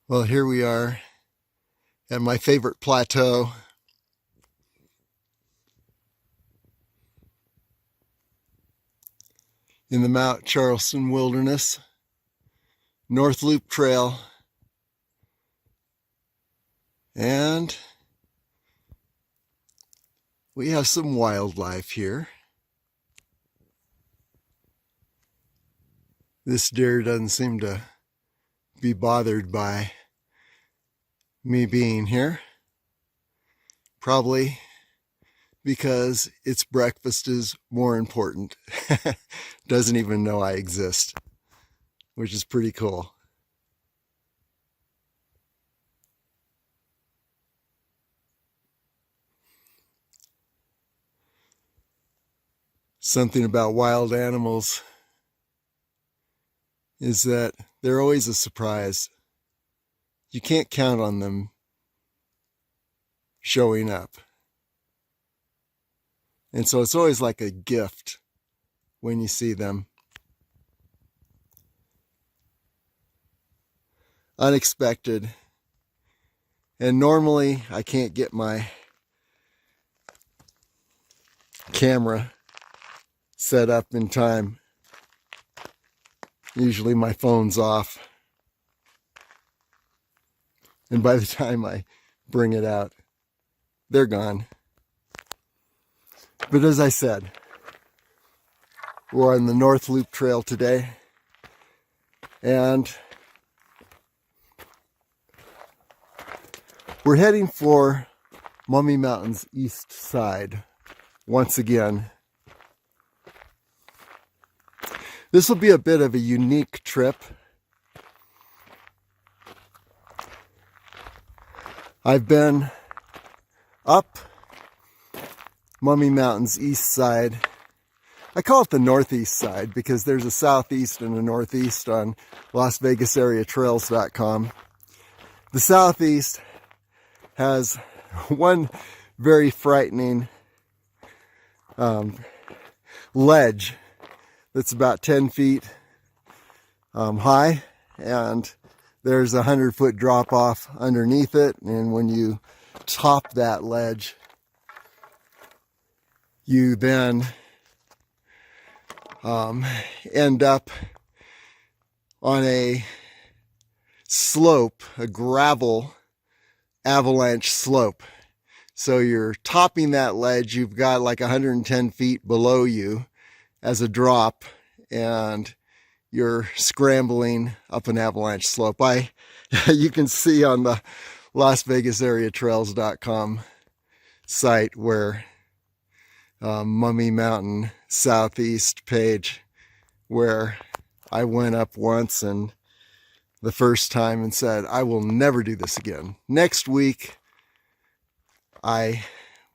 Well, here we are at my favorite plateau. In the Mount Charleston Wilderness, North Loop Trail, and we have some wildlife here. This deer doesn't seem to be bothered by me being here, probably because its breakfast is more important. Doesn't even know I exist, which is pretty cool. Something about wild animals is that they're always a surprise. You can't count on them showing up. And so it's always like a gift when you see them. Unexpected. And normally I can't get my camera set up in time. Usually my phone's off. And by the time I bring it out, they're gone. But as I said, we're on the North Loop Trail today, and we're heading for Mummy Mountain's east side once again. This will be a bit of a unique trip. I've been up Mummy Mountain's east side. I call it the northeast side because there's a southeast and a northeast on LasVegasAreaTrails.com. The southeast has one very frightening ledge that's about 10 feet high, and there's a 100-foot drop off underneath it. And when you top that ledge, you then end up on a slope, a gravel avalanche slope. So you're topping that ledge, you've got like 110 feet below you as a drop, and you're scrambling up an avalanche slope. You can see on the LasVegasAreaTrails.com site where Mummy Mountain Southeast page, where I went up once and the first time and said, I will never do this again. Next week, I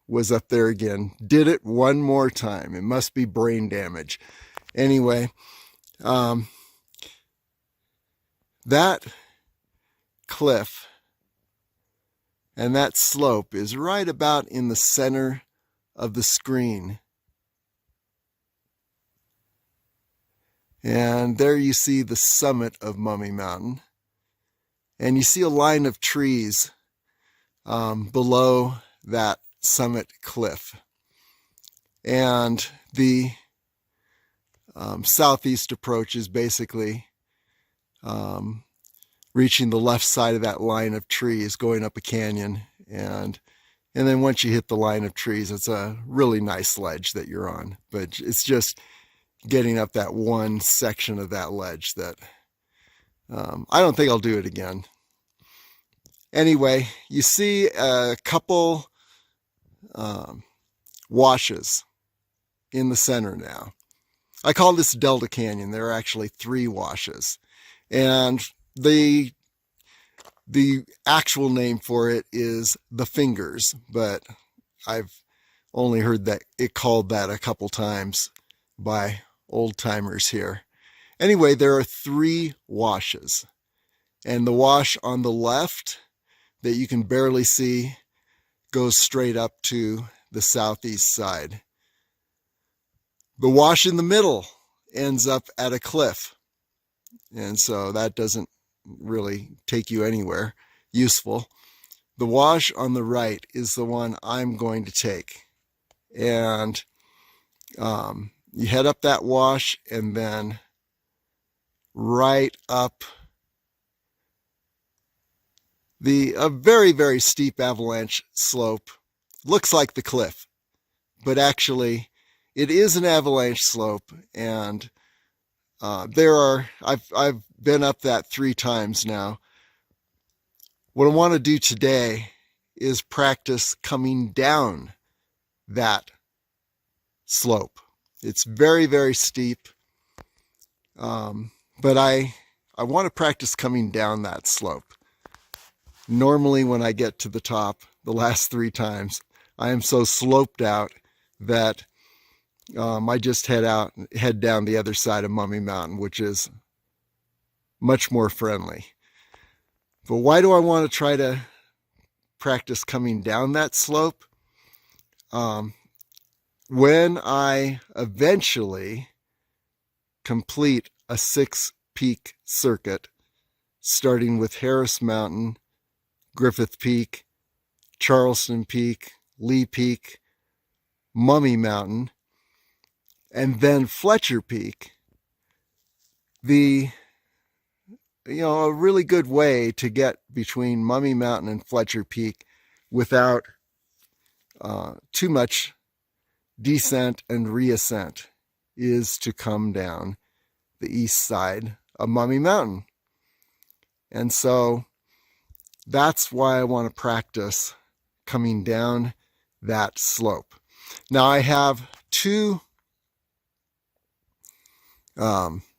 was up there again. Did it one more time. It must be brain damage. Anyway, that cliff and that slope is right about in the center of the screen. And there you see the summit of Mummy Mountain. And you see a line of trees below that summit cliff. And the southeast approach is basically reaching the left side of that line of trees, going up a canyon. And then once you hit the line of trees, it's a really nice ledge that you're on. But it's just getting up that one section of that ledge that I don't think I'll do it again. Anyway, you see a couple washes in the center now. I call this Delta Canyon. There are actually 3 washes. And the actual name for it is the Fingers, but I've only heard that it called that a couple times by old timers here. Anyway, there are 3 washes, and the wash on the left that you can barely see goes straight up to the southeast side. The wash in the middle ends up at a cliff, and so that doesn't really take you anywhere useful. The wash on the right is the one I'm going to take. And you head up that wash and then right up a very, very steep avalanche slope. Looks like the cliff, but actually it is an avalanche slope. And I've been up that 3 times now. What I want to do today is practice coming down that slope. It's very, very steep, but I want to practice coming down that slope. Normally when I get to the top, the last 3 times, I am so sloped out that I just head down the other side of Mummy Mountain, which is much more friendly. But why do I want to try to practice coming down that slope? When I eventually complete a 6-peak circuit, starting with Harris Mountain, Griffith Peak, Charleston Peak, Lee Peak, Mummy Mountain, and then Fletcher Peak, a really good way to get between Mummy Mountain and Fletcher Peak without too much descent and reascent is to come down the east side of Mummy Mountain. And so that's why I want to practice coming down that slope. Now I have 2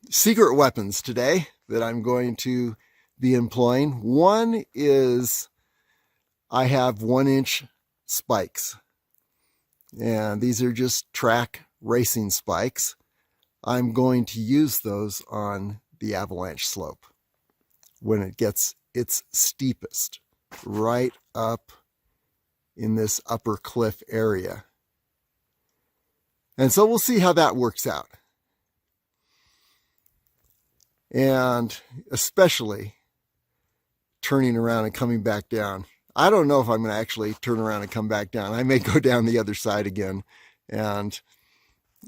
secret weapons today that I'm going to be employing. One is I have 1-inch spikes, and these are just track racing spikes. I'm going to use those on the avalanche slope when it gets its steepest, right up in this upper cliff area. And so we'll see how that works out. And especially turning around and coming back down. I don't know if I'm going to actually turn around and come back down. I may go down the other side again and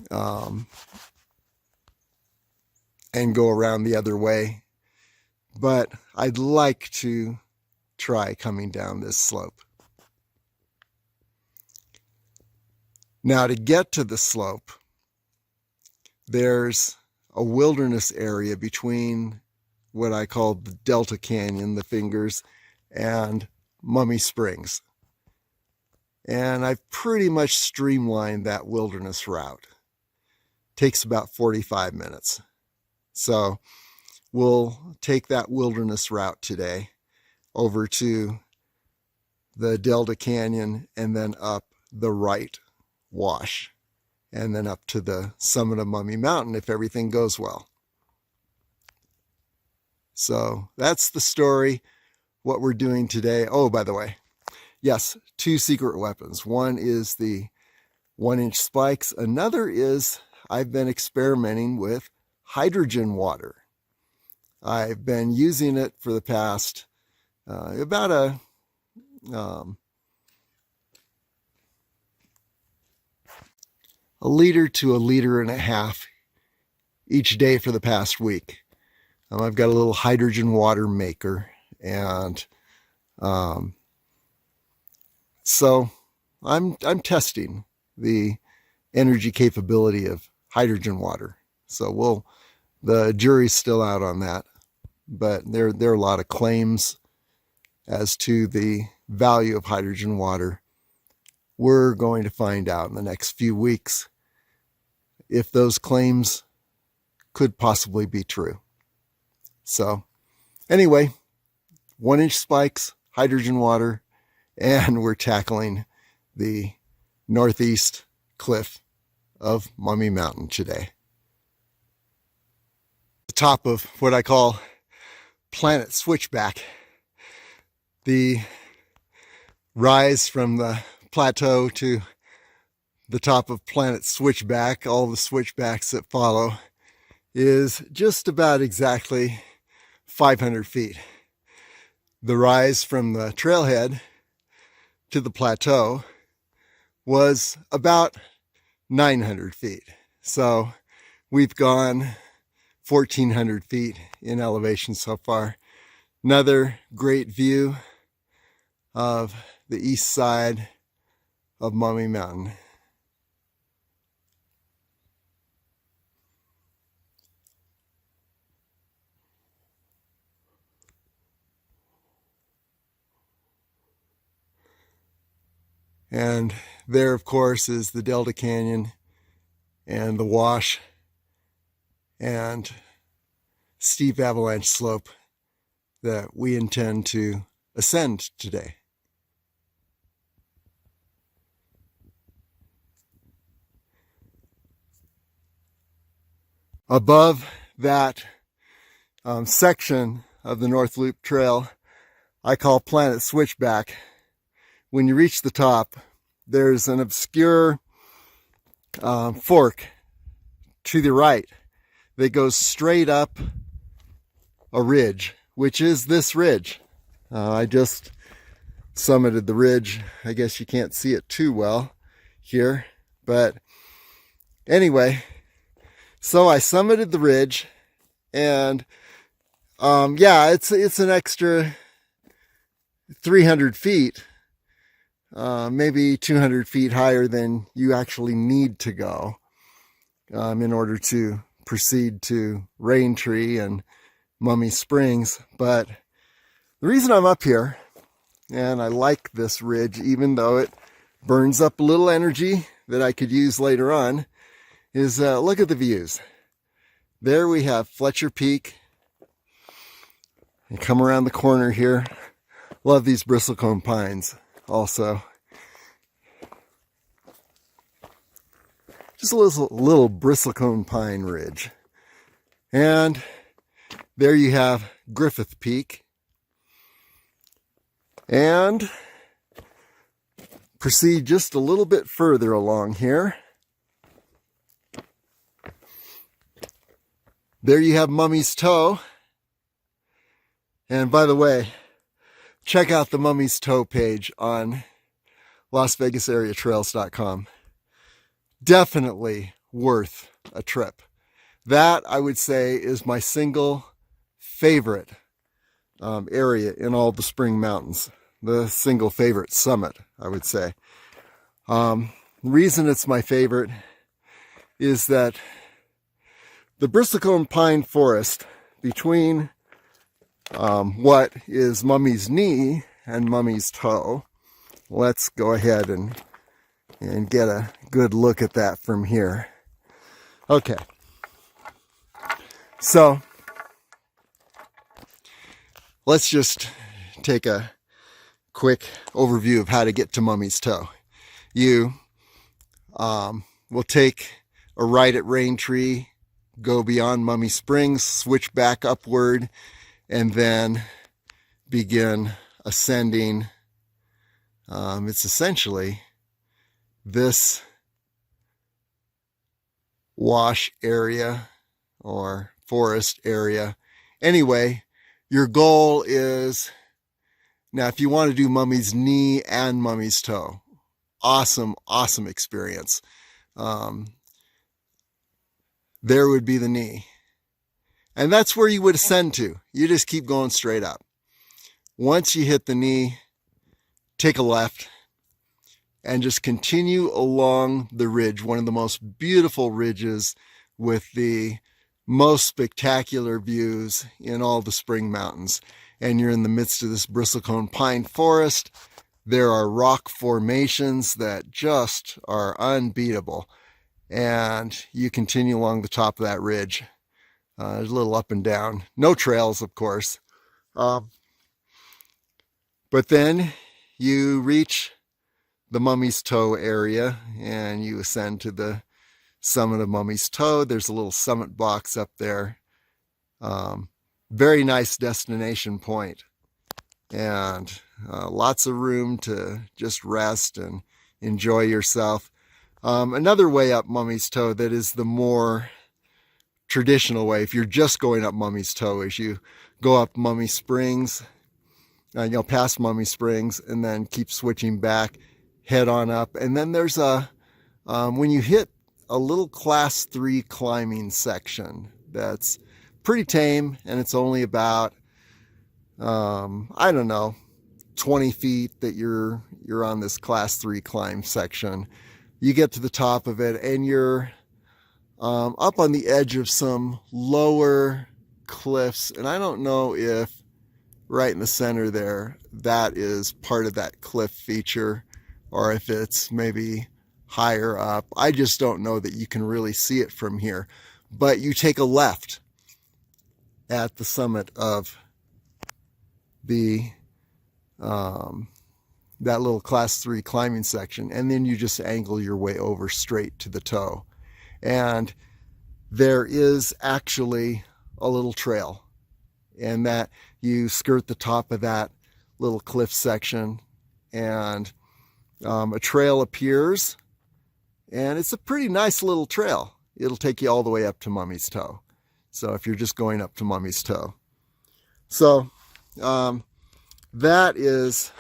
go around the other way. But I'd like to try coming down this slope. Now, to get to the slope, there's a wilderness area between what I call the Delta Canyon, the Fingers, and Mummy Springs. And I've pretty much streamlined that wilderness route. Takes about 45 minutes. So we'll take that wilderness route today over to the Delta Canyon and then up the right wash and then up to the summit of Mummy Mountain if everything goes well. So that's the story, what we're doing today. Oh, by the way, yes, 2 secret weapons. One is the 1-inch spikes. Another is I've been experimenting with hydrogen water. I've been using it for the past about a liter to a liter and a half each day for the past week. I've got a little hydrogen water maker, and so I'm testing the energy capability of hydrogen water. So the jury's still out on that, but there are a lot of claims as to the value of hydrogen water. We're going to find out in the next few weeks if those claims could possibly be true. So anyway, 1-inch spikes, hydrogen water, and we're tackling the northeast cliff of Mummy Mountain today. The top of what I call Planet Switchback. The rise from the plateau to the top of Planet Switchback, all the switchbacks that follow, is just about exactly 500 feet. The rise from the trailhead to the plateau was about 900 feet. So we've gone 1,400 feet in elevation so far. Another great view of the east side of Madre Mountain. And there, of course, is the Delta Canyon and the wash and steep avalanche slope that we intend to ascend today. Above that section of the North Loop Trail, I call Planet Switchback. When you reach the top, there's an obscure fork to the right that goes straight up a ridge, which is this ridge. I just summited the ridge. I guess you can't see it too well here, but anyway, so I summited the ridge, and yeah, it's an extra 300 feet, maybe 200 feet higher than you actually need to go in order to proceed to Rain Tree and Mummy Springs. But the reason I'm up here, and I like this ridge, even though it burns up a little energy that I could use later on, is look at the views. There we have Fletcher Peak. And come around the corner here. Love these bristlecone pines also. Just a little bristlecone pine ridge. And there you have Griffith Peak. And proceed just a little bit further along here. There you have Mummy's Toe. And by the way, check out the Mummy's Toe page on LasVegasAreaTrails.com. Definitely worth a trip. That, I would say, is my single favorite area in all the Spring Mountains. The single favorite summit, I would say. The reason it's my favorite is that the Bristlecone Pine Forest between what is Mummy's Knee and Mummy's Toe. Let's go ahead and get a good look at that from here. Okay. So let's just take a quick overview of how to get to Mummy's Toe. You will take a right at Rain Tree, go beyond Mummy Springs, switch back upward, and then begin ascending. It's essentially this wash area or forest area. Anyway, your goal is, now if you want to do Mummy's Knee and Mummy's Toe, awesome experience. There would be the knee. And that's where you would ascend to. You just keep going straight up. Once you hit the knee, take a left and just continue along the ridge, one of the most beautiful ridges with the most spectacular views in all the Spring Mountains. And you're in the midst of this bristlecone pine forest. There are rock formations that just are unbeatable. And you continue along the top of that ridge. There's a little up and down. No trails, of course. But then you reach the Mummy's Toe area and you ascend to the summit of Mummy's Toe. There's a little summit box up there. Very nice destination point. And lots of room to just rest and enjoy yourself. Another way up Mummy's Toe that is the more traditional way, if you're just going up Mummy's Toe, is you go up Mummy Springs, past Mummy Springs, and then keep switching back, head on up. And then there's when you hit a little class 3 climbing section that's pretty tame, and it's only about, 20 feet that you're on this class 3 climb section. You get to the top of it, and you're up on the edge of some lower cliffs, and I don't know if right in the center there, that is part of that cliff feature, or if it's maybe higher up. I just don't know that you can really see it from here. But you take a left at the summit of the that little class 3 climbing section, and then you just angle your way over straight to the toe. And there is actually a little trail, and that you skirt the top of that little cliff section, and a trail appears, and it's a pretty nice little trail. It'll take you all the way up to Mummy's Toe. So if you're just going up to Mummy's Toe. So that is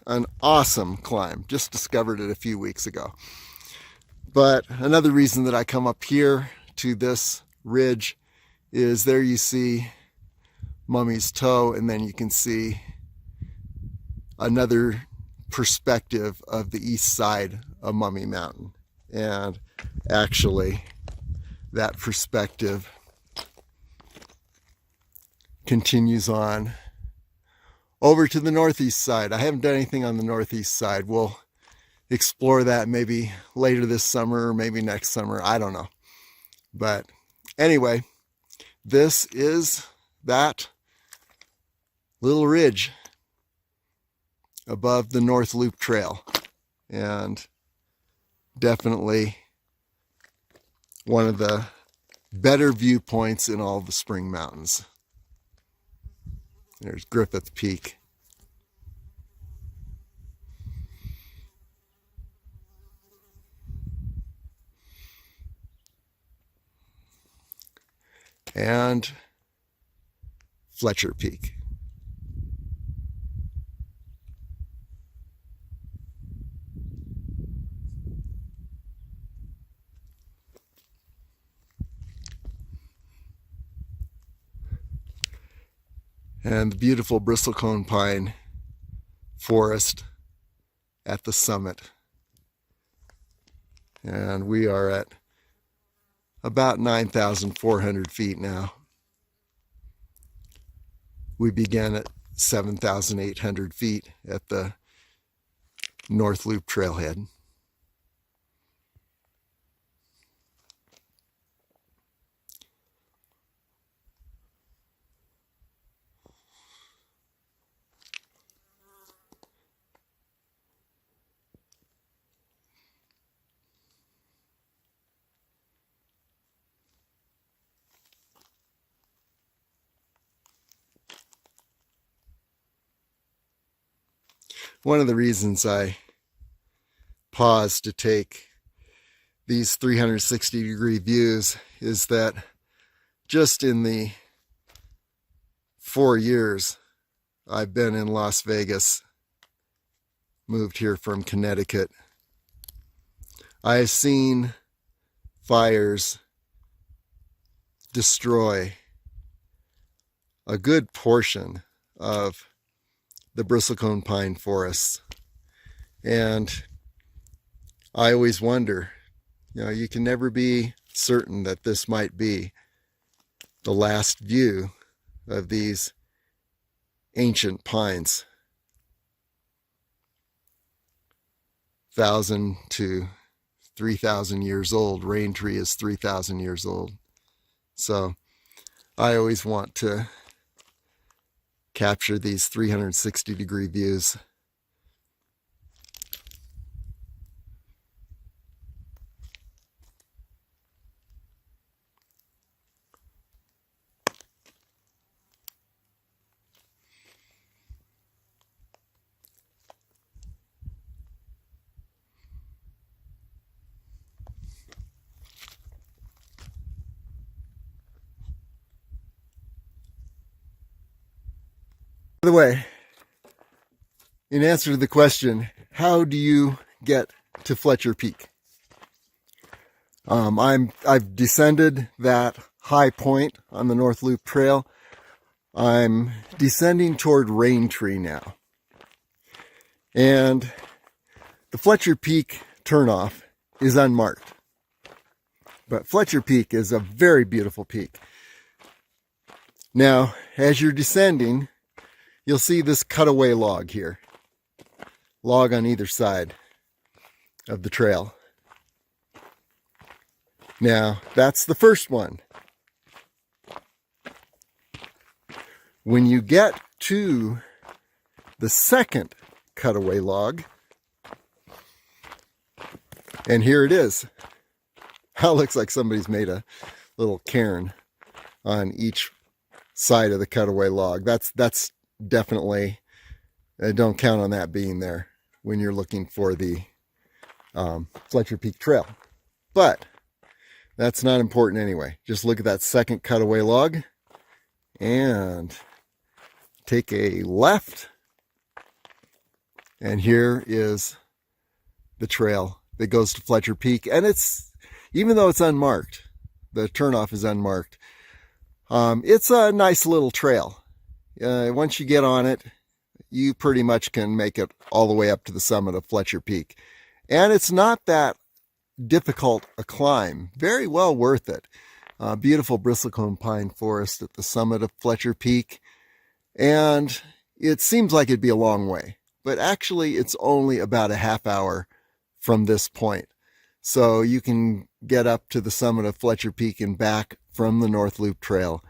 an awesome climb. Just discovered it a few weeks ago. But another reason that I come up here to this ridge is there you see Mummy's Toe, and then you can see another perspective of the east side of Mummy Mountain. And actually, that perspective continues on over to the northeast side. I haven't done anything on the northeast side. We'll explore that maybe later this summer or maybe next summer. I don't know. But anyway, this is that little ridge above the North Loop Trail, and definitely one of the better viewpoints in all the Spring Mountains. There's Griffith Peak. And Fletcher Peak. And the beautiful Bristlecone pine forest at the summit. And we are at about 9,400 feet now. We began at 7,800 feet at the North Loop Trailhead. One of the reasons I paused to take these 360-degree views is that just in the 4 years I've been in Las Vegas, moved here from Connecticut, I have seen fires destroy a good portion of the Bristlecone pine forests. And I always wonder, you can never be certain that this might be the last view of these ancient pines. 1,000 to 3,000 years old. Rain tree is 3,000 years old. So I always want to capture these 360-degree views. By the way, in answer to the question, how do you get to Fletcher Peak? I've descended that high point on the North Loop Trail. I'm descending toward Raintree now. And the Fletcher Peak turnoff is unmarked. But Fletcher Peak is a very beautiful peak. Now, as you're descending, you'll see this cutaway log here. Log on either side of the trail. Now, that's the first one. When you get to the second cutaway log, and here it is. That looks like somebody's made a little cairn on each side of the cutaway log. That's definitely, don't count on that being there when you're looking for the Fletcher Peak Trail. But that's not important anyway. Just look at that second cutaway log and take a left. And here is the trail that goes to Fletcher Peak. And it's, even though it's unmarked, the turnoff is unmarked, it's a nice little trail. Once you get on it, you pretty much can make it all the way up to the summit of Fletcher Peak. And it's not that difficult a climb. Very well worth it. Beautiful bristlecone pine forest at the summit of Fletcher Peak. And it seems like it'd be a long way, but actually it's only about a half hour from this point. So you can get up to the summit of Fletcher Peak and back from the North Loop Trail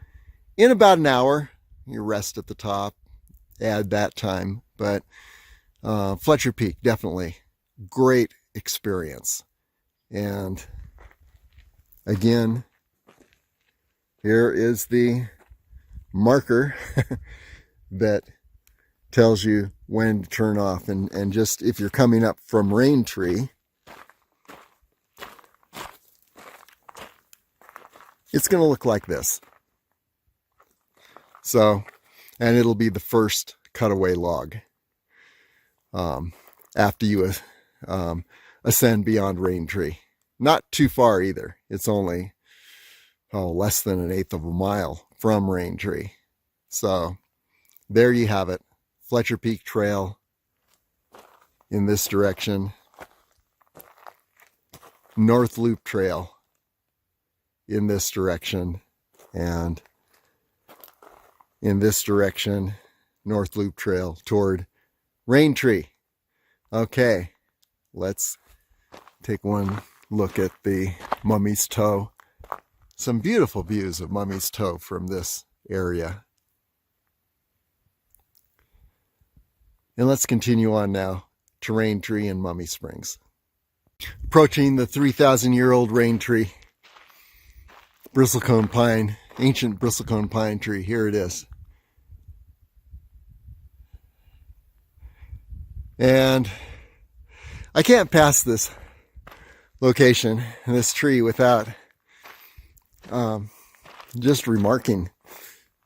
in about an hour. You rest at the top, add that time. But Fletcher Peak, definitely great experience. And again, here is the marker that tells you when to turn off. And just if you're coming up from Raintree, it's going to look like this. So, and it'll be the first cutaway log after you ascend beyond Raintree. Not too far either. It's only less than 1/8 of a mile from Raintree. So there you have it. Fletcher Peak Trail in this direction. North Loop Trail in this direction. And in this direction, North Loop Trail toward Raintree. Okay, let's take one look at the Mummy's Toe. Some beautiful views of Mummy's Toe from this area. And let's continue on now to Raintree and Mummy Springs. Approaching the 3,000-year-old Raintree. Bristlecone pine, ancient bristlecone pine tree. Here it is. And I can't pass this location, this tree, without just remarking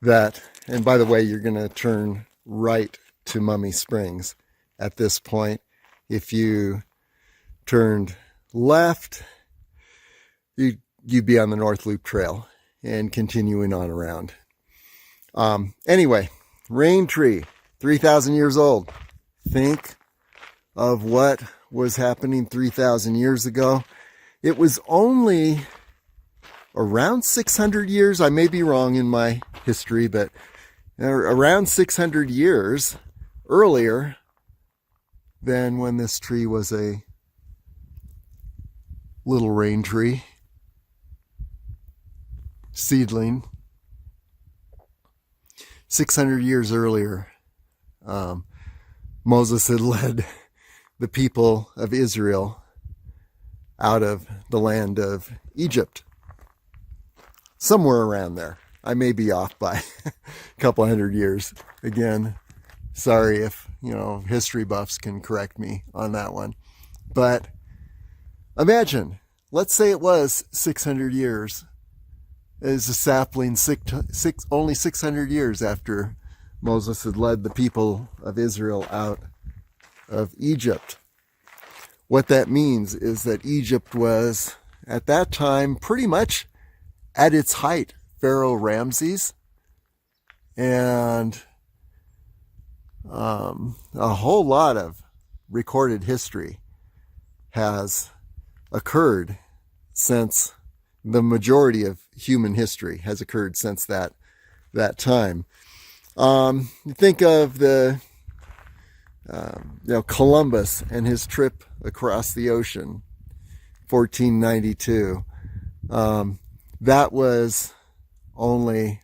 that, and by the way, you're going to turn right to Mummy Springs at this point. If you turned left, you'd be on the North Loop Trail and continuing on around. Anyway, Raintree, 3,000 years old. Think of what was happening 3,000 years ago. It was only around 600 years, I may be wrong in my history, but around 600 years earlier than when this tree was a little rain tree, seedling. 600 years earlier, Moses had led the people of Israel out of the land of Egypt. Somewhere around there. I may be off by a couple hundred years. Again, sorry if, history buffs can correct me on that one. But imagine, let's say it was 600 years. As a sapling, only 600 years after Moses had led the people of Israel out of Egypt. What that means is that Egypt was, at that time, pretty much at its height. Pharaoh Ramses and a whole lot of recorded history has occurred since the majority of human history has occurred since that time. You think of the Columbus and his trip across the ocean, 1492. That was only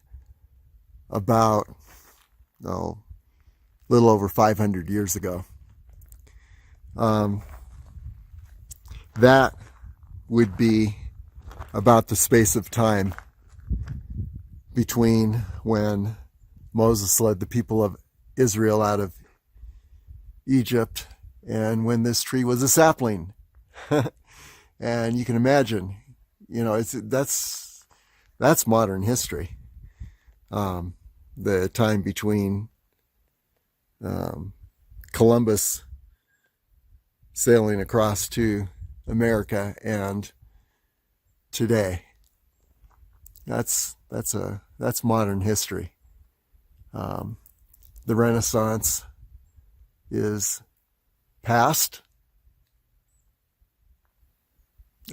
about a little over 500 years ago. That would be about the space of time between when Moses led the people of Israel out of Egypt and when this tree was a sapling. And you can imagine, that's modern history. The time between Columbus sailing across to America and today. That's modern history. The Renaissance is past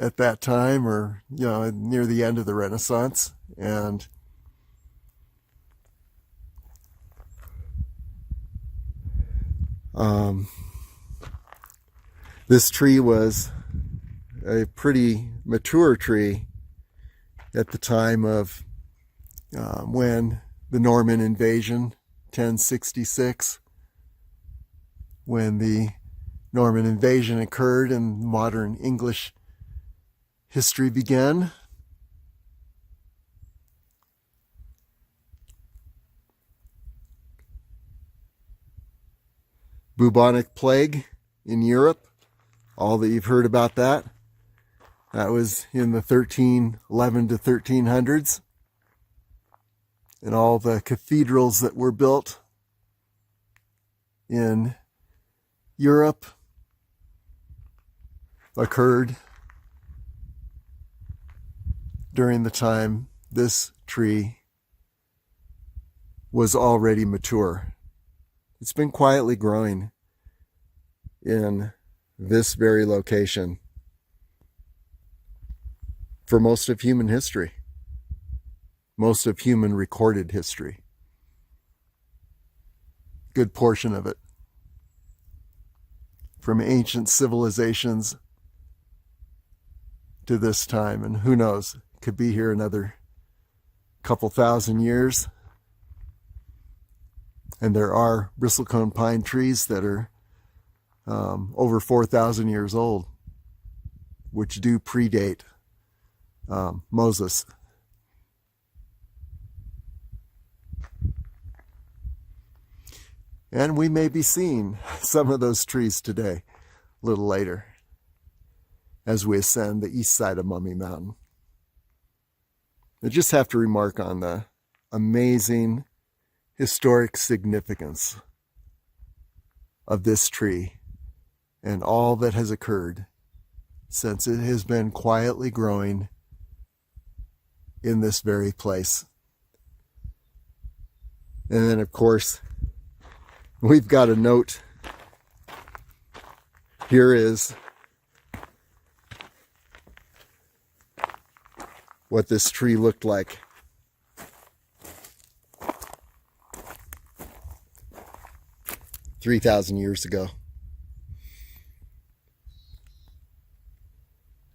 at that time, or near the end of the Renaissance, and this tree was a pretty mature tree at the time of when the Norman invasion, 1066, when the Norman invasion occurred and modern English history began. Bubonic plague in Europe, all that you've heard about that. That was in the 1311 to 1300s. And all the cathedrals that were built in Europe occurred during the time this tree was already mature. It's been quietly growing in this very location for most of human history, most of human recorded history. Good portion of it. From ancient civilizations to this time, and who knows, could be here another couple thousand years. And there are bristlecone pine trees that are over 4,000 years old, which do predate Moses. And we may be seeing some of those trees today, a little later, as we ascend the east side of Madre Mountain. I just have to remark on the amazing historic significance of this tree and all that has occurred since it has been quietly growing in this very place. And then, of course, we've got a note. Here is what this tree looked like 3,000 years ago.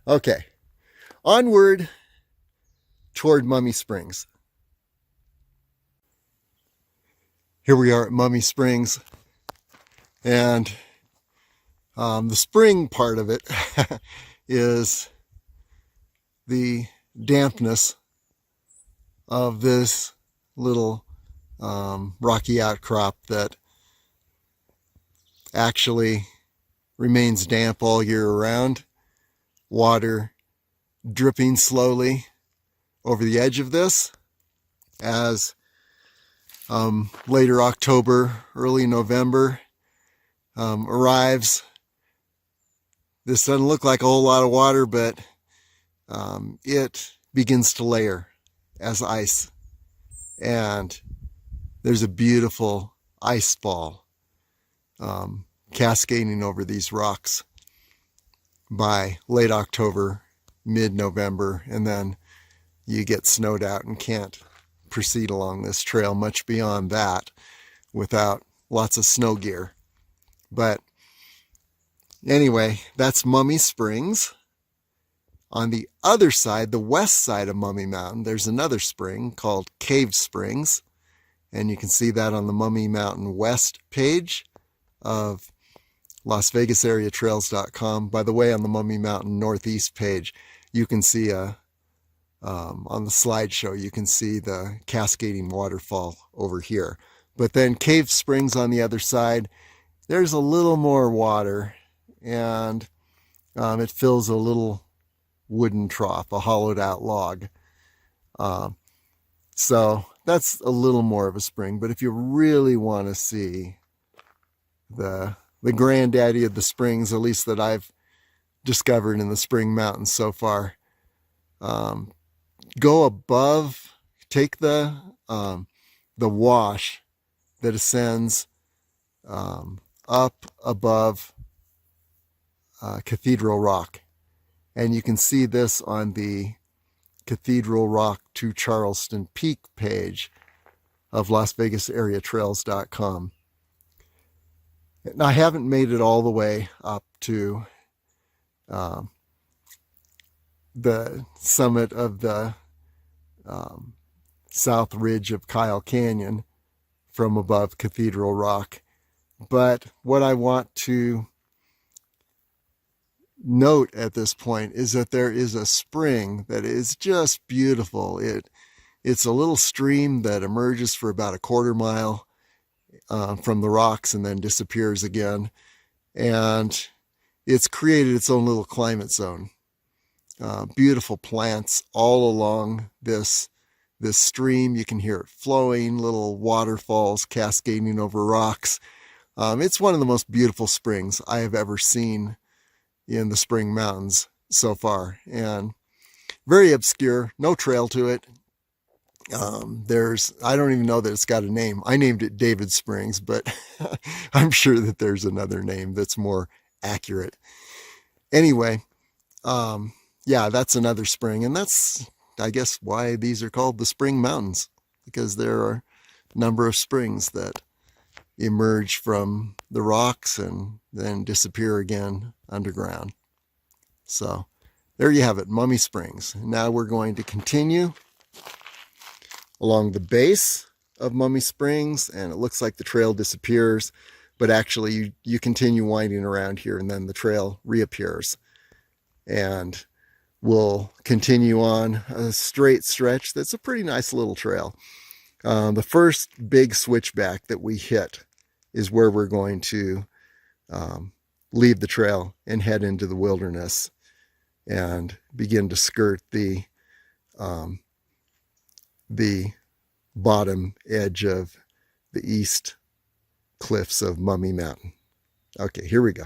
Okay, onward toward Mummy Springs. Here we are at Mummy Springs, and the spring part of it is the dampness of this little rocky outcrop that actually remains damp all year around. Water dripping slowly over the edge of this as later October, early November arrives. This doesn't look like a whole lot of water, but it begins to layer as ice. And there's a beautiful ice fall cascading over these rocks by late October, mid-November, and then you get snowed out and can't proceed along this trail much beyond that without lots of snow gear. But anyway, that's Mummy Springs. On the other side, the west side of Mummy Mountain, there's another spring called Cave Springs, and you can see that on the Mummy Mountain West page of LasVegasAreaTrails.com. By the way, on the Mummy Mountain Northeast page, you can see on the slideshow, you can see the cascading waterfall over here. But then Cave Springs on the other side, there's a little more water, and it fills a little wooden trough, a hollowed out log. So that's a little more of a spring. But if you really want to see the granddaddy of the springs, at least that I've discovered in the Spring Mountains so far, go above, take the wash that ascends up above Cathedral Rock. And you can see this on the Cathedral Rock to Charleston Peak page of LasVegasAreaTrails.com. And I haven't made it all the way up to the summit of the south ridge of Kyle Canyon from above Cathedral Rock. But what I want to note at this point is that there is a spring that is just beautiful. It's a little stream that emerges for about a quarter mile from the rocks and then disappears again. And it's created its own little climate zone. Beautiful plants all along this stream. You can hear it flowing, little waterfalls cascading over rocks. It's one of the most beautiful springs I have ever seen in the Spring Mountains so far, and very obscure, no trail to it. I don't even know that it's got a name. I named it David Springs, but I'm sure that there's another name that's more accurate. Anyway, yeah, that's another spring, and that's, I guess, why these are called the Spring Mountains, because there are a number of springs that emerge from the rocks and then disappear again underground. So there you have it, Mummy Springs. Now we're going to continue along the base of Mummy Springs, and it looks like the trail disappears, but actually you continue winding around here and then the trail reappears. And we'll continue on a straight stretch that's a pretty nice little trail. The first big switchback that we hit is where we're going to leave the trail and head into the wilderness and begin to skirt the bottom edge of the east cliffs of Mummy Mountain. Okay, here we go.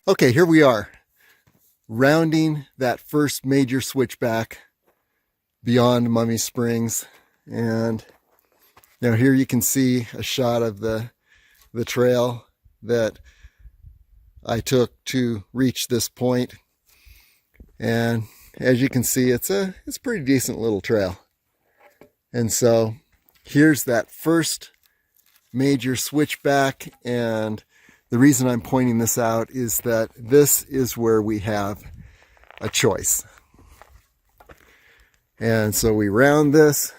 Okay, here we are, rounding that first major switchback beyond Mummy Springs. And now here you can see a shot of the trail that I took to reach this point. And as you can see, it's a pretty decent little trail. And so here's that first major switchback, and the reason I'm pointing this out is that this is where we have a choice. And so we round this,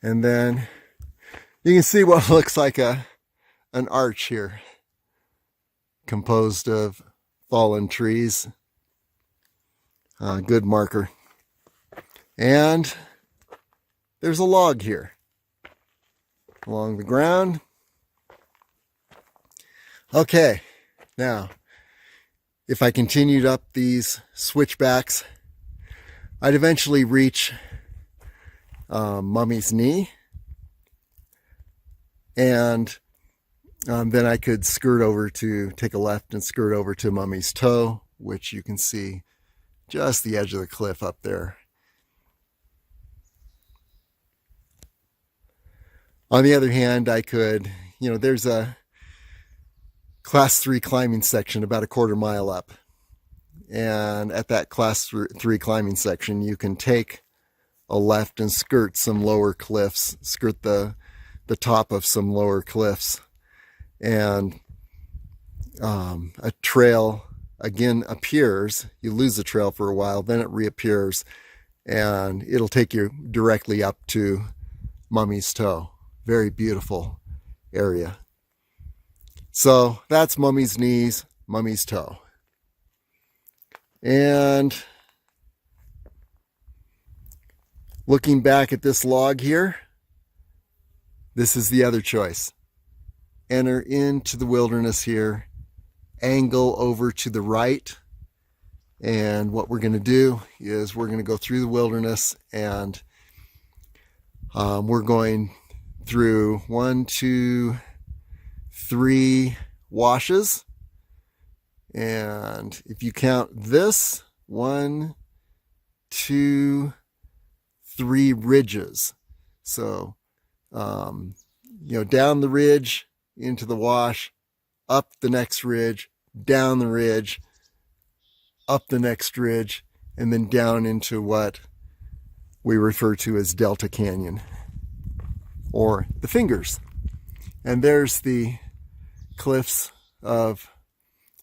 and then you can see what looks like an arch here, composed of fallen trees. Good marker. And there's a log here along the ground. Okay, now if I continued up these switchbacks, I'd eventually reach Mummy's Knee, and then I could take a left and skirt over to Mummy's Toe, which you can see just the edge of the cliff up there. On the other hand, I could, there's a class 3 climbing section about a quarter mile up. And at that class 3 climbing section, you can take a left and skirt some lower cliffs, skirt the top of some lower cliffs. And a trail again appears. You lose the trail for a while, then it reappears, and it'll take you directly up to Mummy's Toe. Very beautiful area. So that's Mummy's Knees, Mummy's Toe. And looking back at this log here, this is the other choice. Enter into the wilderness here, angle over to the right, and what we're going to do is we're going to go through the wilderness, and we're going through 1, 2, 3 washes. And if you count this, 1, 2, 3 ridges. So, down the ridge into the wash, up the next ridge, down the ridge, up the next ridge, and then down into what we refer to as Delta Canyon, or the Fingers. And there's the cliffs of,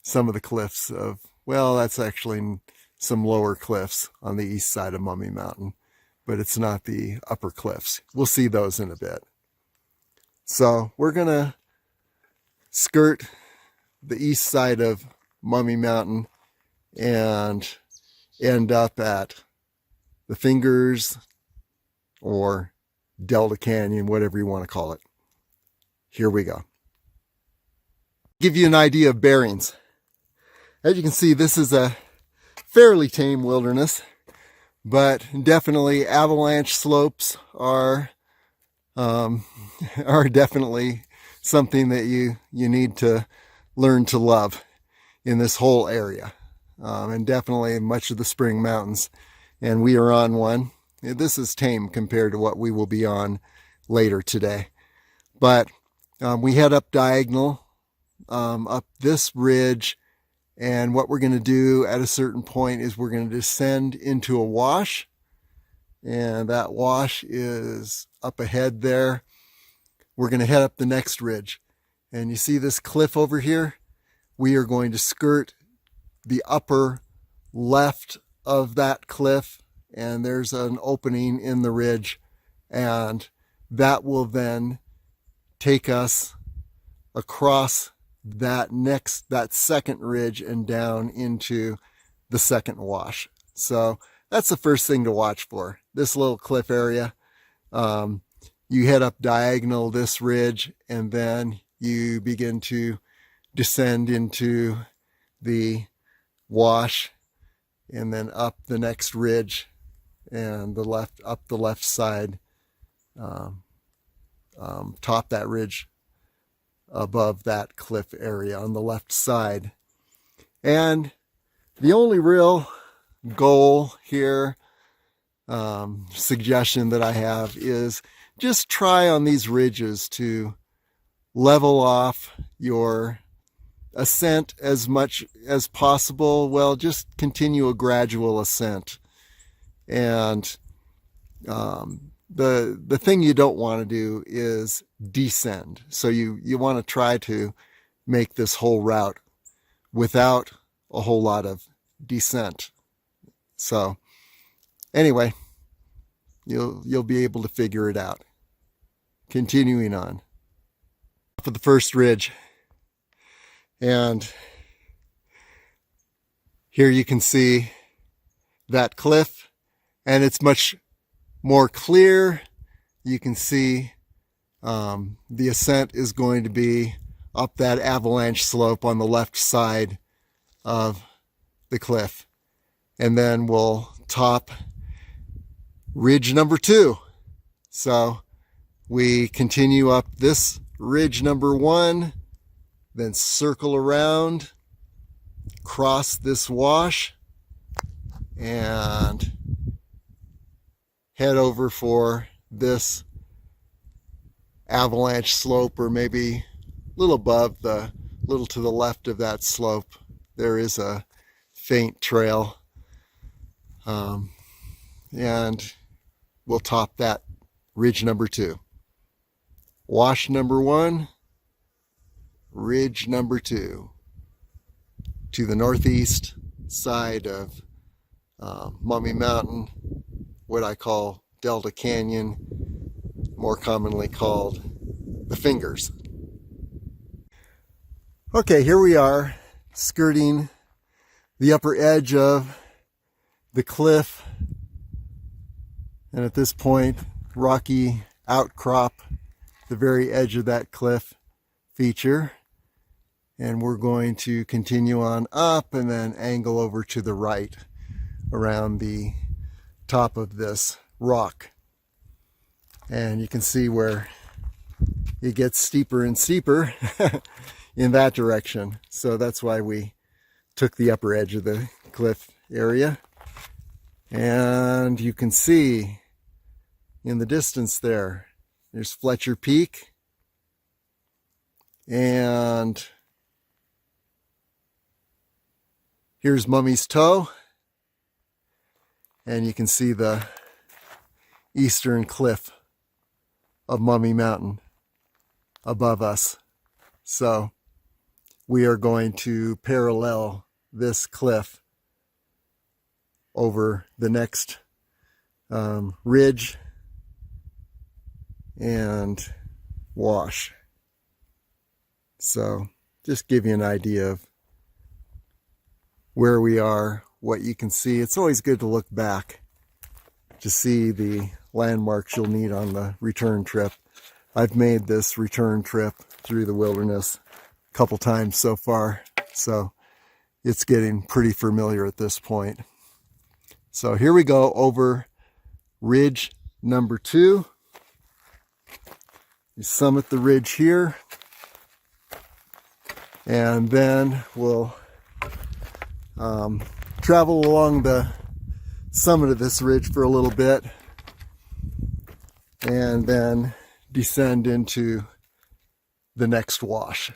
some of the cliffs of, well, that's actually some lower cliffs on the east side of Mummy Mountain, but it's not the upper cliffs. We'll see those in a bit. So we're going to skirt the east side of Mummy Mountain and end up at the Fingers or Delta Canyon, whatever you want to call it. Here we go. Give you an idea of bearings. As you can see, this is a fairly tame wilderness, but definitely avalanche slopes are definitely something that you need to learn to love in this whole area, and definitely much of the Spring Mountains. And we are on one. This is tame compared to what we will be on later today. But we head up diagonal, up this ridge, and what we're going to do at a certain point is we're going to descend into a wash, and that wash is up ahead there. We're going to head up the next ridge, and you see this cliff over here? We are going to skirt the upper left of that cliff, and there's an opening in the ridge, and that will then take us across that second ridge and down into the second wash. So that's the first thing to watch for, this little cliff area. You head up diagonal this ridge, and then you begin to descend into the wash, and then up the next ridge, and up the left side, top that ridge above that cliff area on the left side. And the only real goal here, suggestion that I have, is just try on these ridges to level off your ascent as much as possible. Well, just continue a gradual ascent, and the thing you don't want to do is descend. So you want to try to make this whole route without a whole lot of descent. So anyway, you'll be able to figure it out. Continuing on for the first ridge, and here you can see that cliff, and it's much more clear. You can see the ascent is going to be up that avalanche slope on the left side of the cliff, and then we'll top ridge number 2. So we continue up this ridge number 1, then circle around, cross this wash, and head over for this avalanche slope, or maybe a little above, little to the left of that slope. There is a faint trail, and we'll top that ridge number 2. Wash number 1, ridge number 2, to the northeast side of Mummy Mountain, what I call Delta Canyon, more commonly called the Fingers. Okay, here we are, skirting the upper edge of the cliff, and at this point, rocky outcrop, the very edge of that cliff feature, and we're going to continue on up and then angle over to the right around the top of this rock, and you can see where it gets steeper and steeper in that direction. So that's why we took the upper edge of the cliff area, and you can see in the distance there's Fletcher Peak, and here's Mummy's Toe, and you can see the eastern cliff of Mummy Mountain above us. So we are going to parallel this cliff over the next ridge and wash. So just give you an idea of where we are, what you can see. It's always good to look back to see the landmarks you'll need on the return trip. I've made this return trip through the wilderness a couple times so far, so it's getting pretty familiar at this point. So here we go over ridge number 2. You summit the ridge here, and then we'll travel along the summit of this ridge for a little bit, and then descend into the next wash.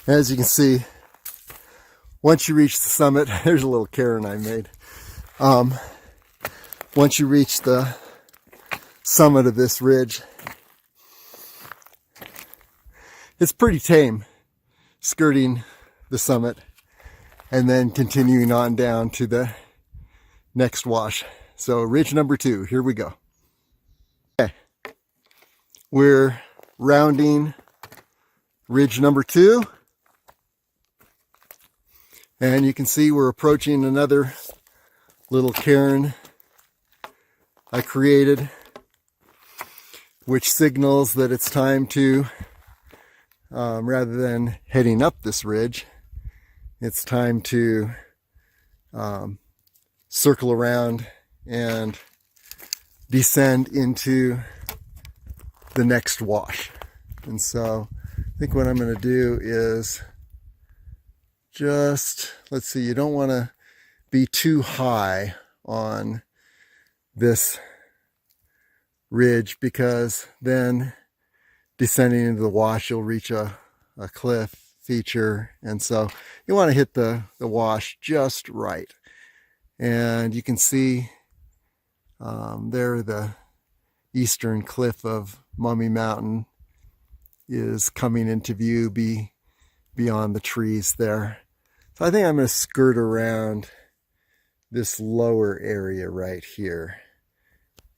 As you can see, once you reach the summit, there's a little cairn I made. Once you reach the summit of this ridge, it's pretty tame, skirting the summit and then continuing on down to the next wash. So ridge number 2, here we go. Okay, we're rounding ridge number 2. And you can see we're approaching another little cairn I created, which signals that it's time to, rather than heading up this ridge, it's time to circle around and descend into the next wash. And so I think what I'm going to do is just, let's see, you don't want to be too high on this ridge, because then descending into the wash, you'll reach a cliff feature. And so you want to hit the wash just right. And you can see there the eastern cliff of Mummy Mountain is coming into view beyond the trees there. So I think I'm going to skirt around this lower area right here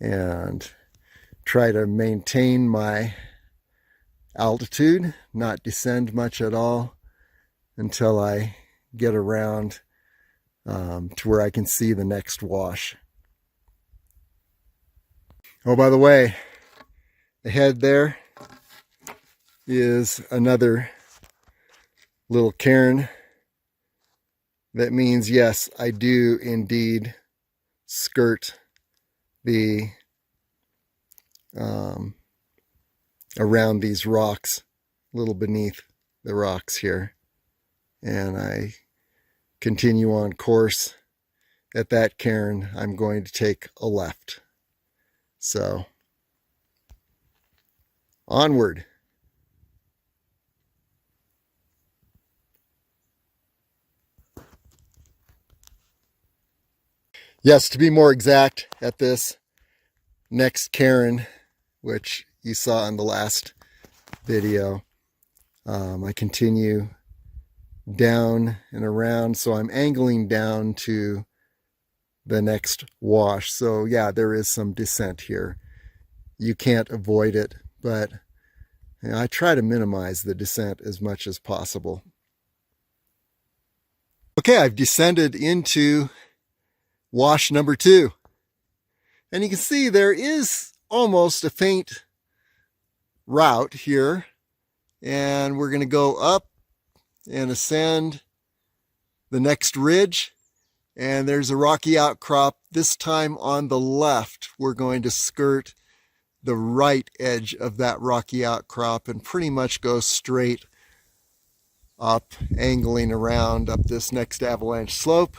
and try to maintain my altitude, not descend much at all until I get around to where I can see the next wash. Oh, by the way, ahead there is another little cairn. That means, yes, I do indeed skirt the around these rocks, a little beneath the rocks here, and I continue on course. At that cairn, I'm going to take a left. So, onward. Yes, to be more exact, at this next cairn, which you saw in the last video, I continue down and around, so I'm angling down to the next wash. So yeah, there is some descent here. You can't avoid it, but I try to minimize the descent as much as possible. Okay, I've descended into wash number 2. And you can see there is almost a faint route here. And we're going to go up and ascend the next ridge. And there's a rocky outcrop. This time on the left, we're going to skirt the right edge of that rocky outcrop and pretty much go straight up, angling around up this next avalanche slope.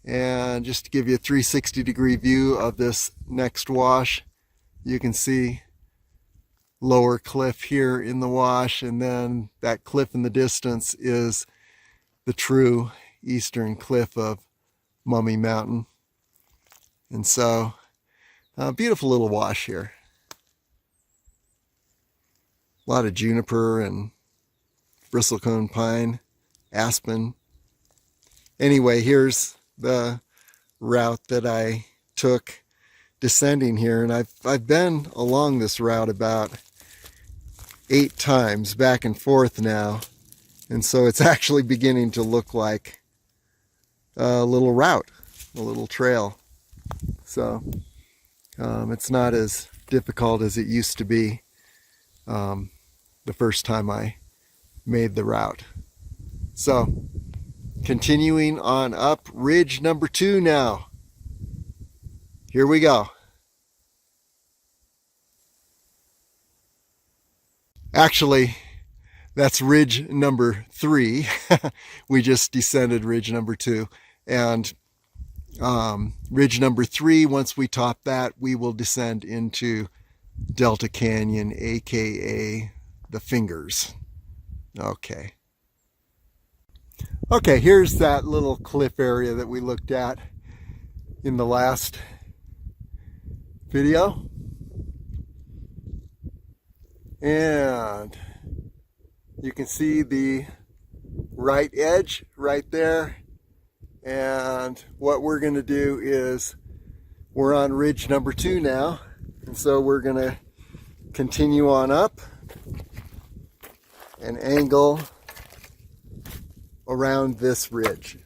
And just to give you a 360-degree view of this next wash, you can see lower cliff here in the wash, and then that cliff in the distance is the true eastern cliff of Mummy Mountain. And so, a beautiful little wash here. A lot of juniper and bristlecone pine, aspen. Anyway, here's the route that I took descending here, and I've been along this route about 8 times back and forth now, and so it's actually beginning to look like a little route, a little trail. So it's not as difficult as it used to be the first time I made the route. So continuing on up ridge number 2 now. Here we go. Actually, that's ridge number 3. We just descended ridge number 2. And ridge number 3, once we top that, we will descend into Delta Canyon, aka the Fingers. Okay. Okay, here's that little cliff area that we looked at in the last video. And you can see the right edge right there. And what we're going to do is, we're on ridge number 2 now. And so we're going to continue on up and angle around this ridge.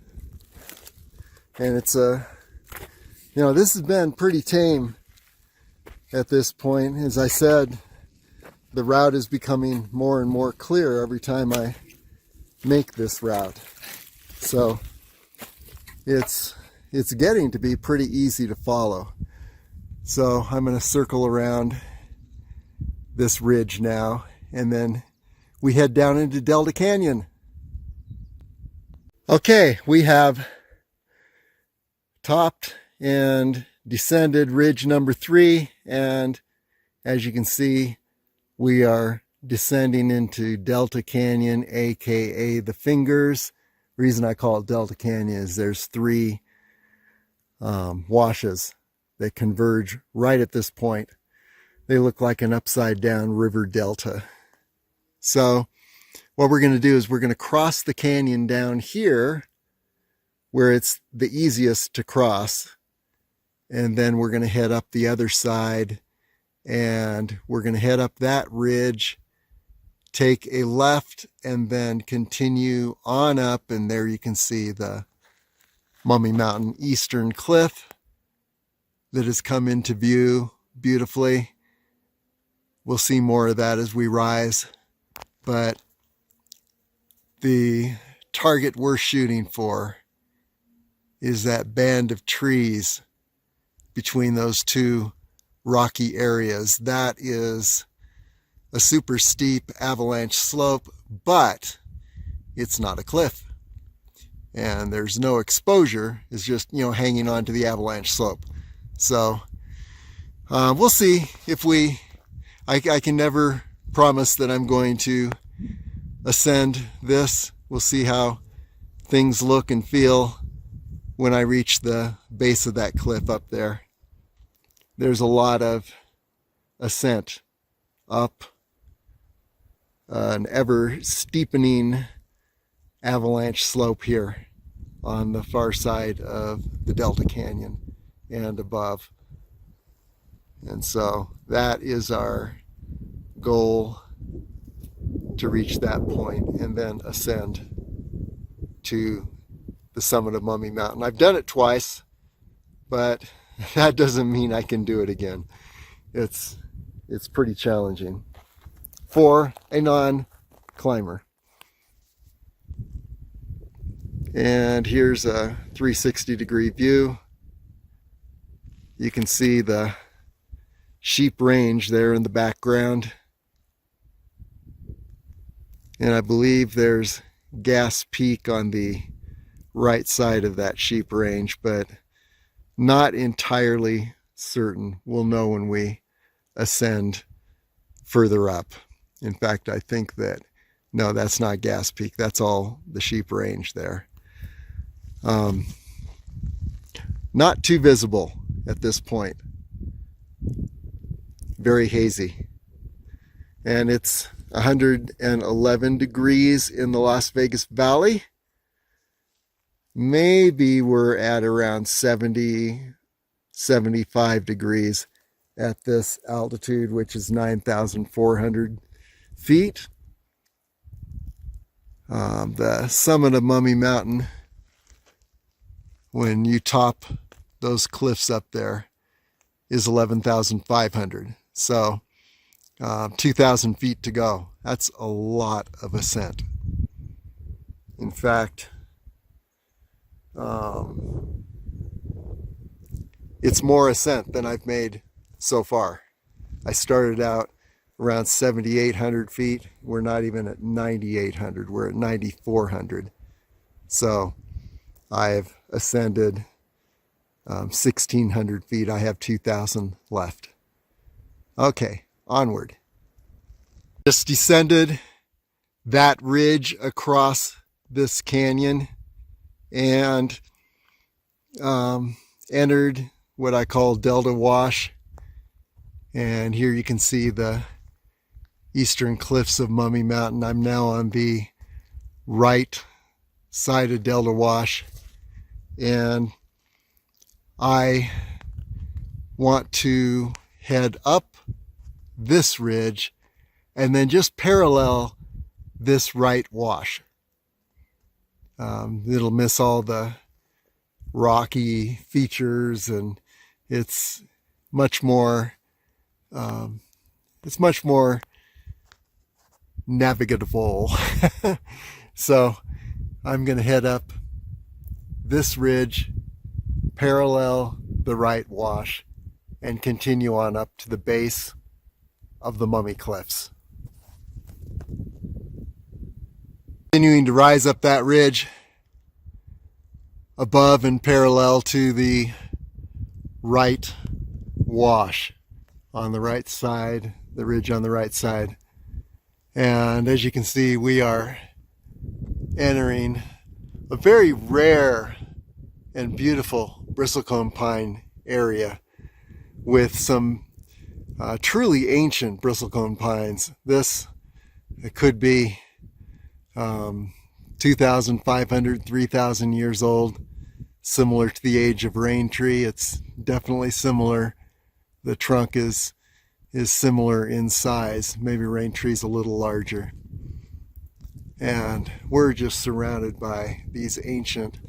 And it's this has been pretty tame at this point. As I said, the route is becoming more and more clear every time I make this route. So it's getting to be pretty easy to follow. So I'm going to circle around this ridge now, and then we head down into Delta Canyon. Okay, we have topped and descended ridge number 3, and as you can see, we are descending into Delta Canyon, aka the Fingers. The reason I call it Delta Canyon is there's 3 washes that converge right at this point. They look like an upside down river delta. So what we're going to do is we're going to cross the canyon down here where it's the easiest to cross, and then we're going to head up the other side, and we're going to head up that ridge, take a left, and then continue on up, and there you can see the Mummy Mountain eastern cliff that has come into view beautifully. We'll see more of that as we rise, but the target we're shooting for is that band of trees between those 2 rocky areas. That is a super steep avalanche slope, but it's not a cliff. And there's no exposure. It's just, hanging on to the avalanche slope. So we'll see if I can never promise that I'm going to ascend this. We'll see how things look and feel when I reach the base of that cliff up there. There's a lot of ascent up an ever steepening avalanche slope here on the far side of the Delta Canyon and above. And so that is our goal, to reach that point and then ascend to the summit of Mummy Mountain. I've done it twice, but that doesn't mean I can do it again. It's pretty challenging for a non-climber. And here's a 360-degree view. You can see the sheep range there in the background. And I believe there's Gas Peak on the right side of that sheep range, but not entirely certain. We'll know when we ascend further up. In fact, I think that, no, that's not Gas Peak. That's all the sheep range there. Not too visible at this point. Very hazy. And it's 111 degrees in the Las Vegas Valley. Maybe we're at around 70, 75 degrees at this altitude, which is 9,400 feet. The summit of Mummy Mountain, when you top those cliffs up there, is 11,500. So 2,000 feet to go. That's a lot of ascent. In fact, it's more ascent than I've made so far. I started out around 7,800 feet. We're not even at 9,800. We're at 9,400. So I've ascended 1,600 feet. I have 2,000 left. Okay, onward. Just descended that ridge across this canyon and entered what I call Delta Wash. And here you can see the eastern cliffs of Mummy Mountain. I'm now on the right side of Delta Wash, and I want to head up this ridge and then just parallel this right wash. It'll miss all the rocky features, and it's much more navigable. So I'm going to head up this ridge, parallel the right wash, and continue on up to the base of the Mummy Cliffs. Continuing to rise up that ridge above and parallel to the right wash on the right side, the ridge on the right side. And as you can see, we are entering a very rare and beautiful bristlecone pine area with some truly ancient bristlecone pines. This, it could be 2,500, 3,000 years old, similar to the age of rain tree. It's definitely similar. The trunk is similar in size. Maybe rain tree's a little larger. And we're just surrounded by these ancient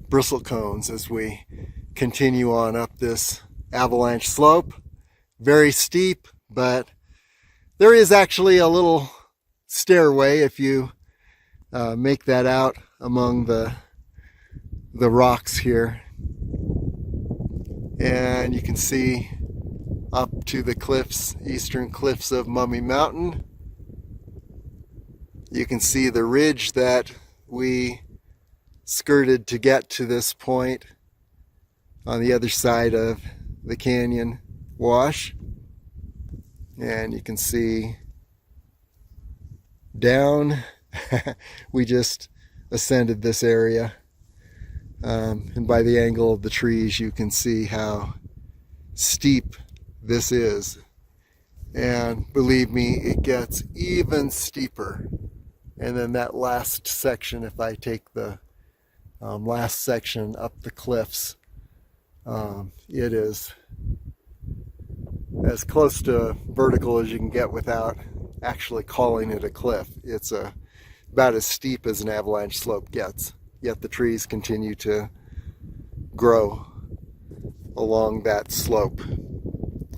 bristlecones as we continue on up this avalanche slope. Very steep, but there is actually a little stairway if you make that out among the rocks here. And you can see up to the cliffs, eastern cliffs of Mummy Mountain. You can see the ridge that we skirted to get to this point on the other side of the canyon wash. And you can see down, we just ascended this area. And by the angle of the trees, you can see how steep this is. And believe me, it gets even steeper. And then that last section, if I take the last section up the cliffs, it is as close to vertical as you can get without actually calling it a cliff. It's about as steep as an avalanche slope gets, yet the trees continue to grow along that slope.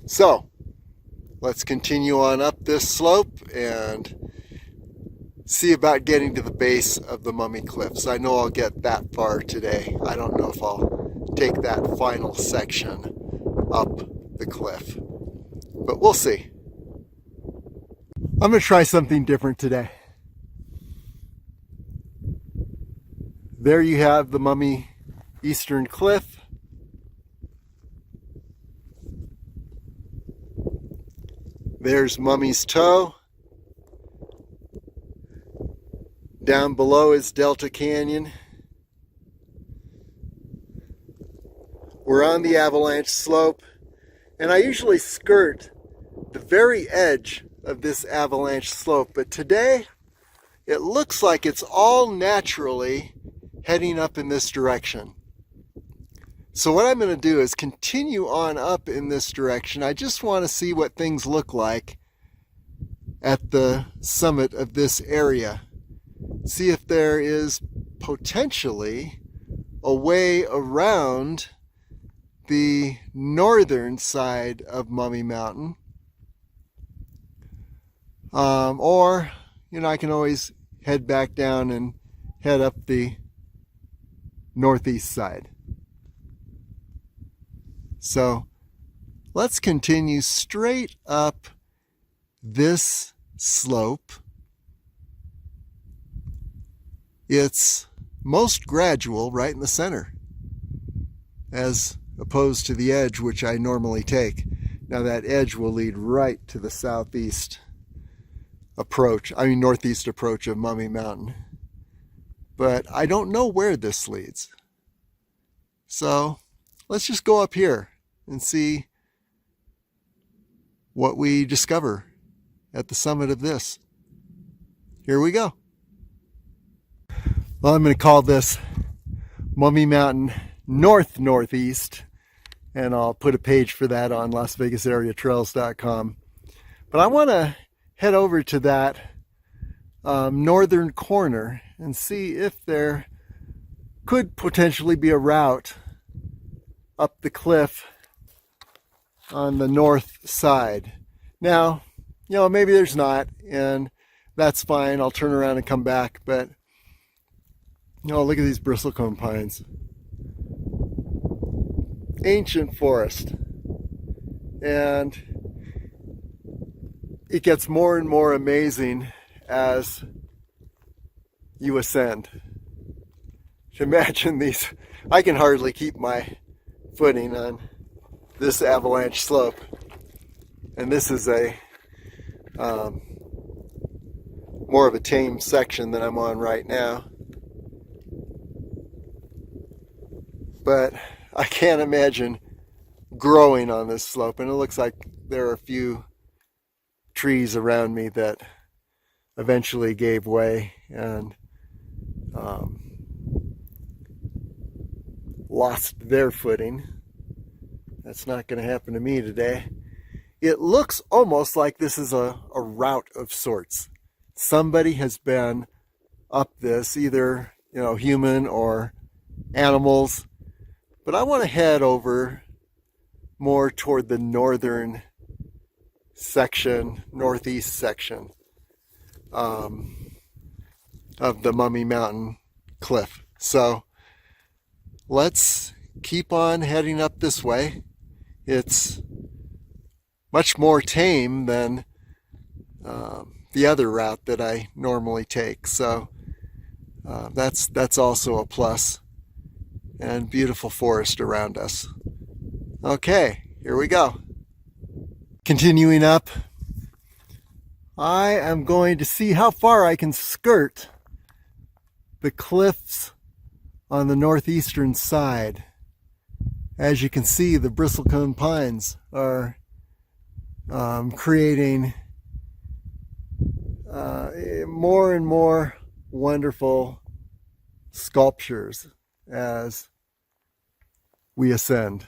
So let's continue on up this slope and see about getting to the base of the Mummy Cliffs. I know I'll get that far today. I don't know if I'll take that final section up the cliff, but we'll see. I'm going to try something different today. There you have the Mummy Eastern Cliff. There's Mummy's Toe. Down below is Delta Canyon. We're on the avalanche slope, and I usually skirt the very edge of this avalanche slope, but today it looks like it's all naturally heading up in this direction. So what I'm going to do is continue on up in this direction. I just want to see what things look like at the summit of this area. See if there is potentially a way around the northern side of Mummy Mountain. Or, I can always head back down and head up the northeast side. So let's continue straight up this slope. It's most gradual right in the center, as opposed to the edge, which I normally take. Now that edge will lead right to the northeast approach of Mummy Mountain. But I don't know where this leads. So let's just go up here and see what we discover at the summit of this. Here we go. Well, I'm going to call this Mummy Mountain Northeast, and I'll put a page for that on LasVegasAreaTrails.com. But I want to head over to that northern corner and see if there could potentially be a route up the cliff on the north side. Now, maybe there's not, and that's fine. I'll turn around and come back, but look at these bristlecone pines. Ancient forest. and it gets more and more amazing as you ascend. Imagine these, I can hardly keep my footing on this avalanche slope, and this is a more of a tame section than I'm on right now, but I can't imagine growing on this slope. And it looks like there are a few trees around me that eventually gave way and lost their footing. That's not going to happen to me today. It looks almost like this is a route of sorts. Somebody has been up this, either human or animals. But I want to head over more toward the northern section, northeast section of the Mummy Mountain cliff. So let's keep on heading up this way. It's much more tame than the other route that I normally take. So that's also a plus. And beautiful forest around us. Okay, here we go. Continuing up, I am going to see how far I can skirt the cliffs on the northeastern side. As you can see, the Bristlecone pines are creating more and more wonderful sculptures as we ascend.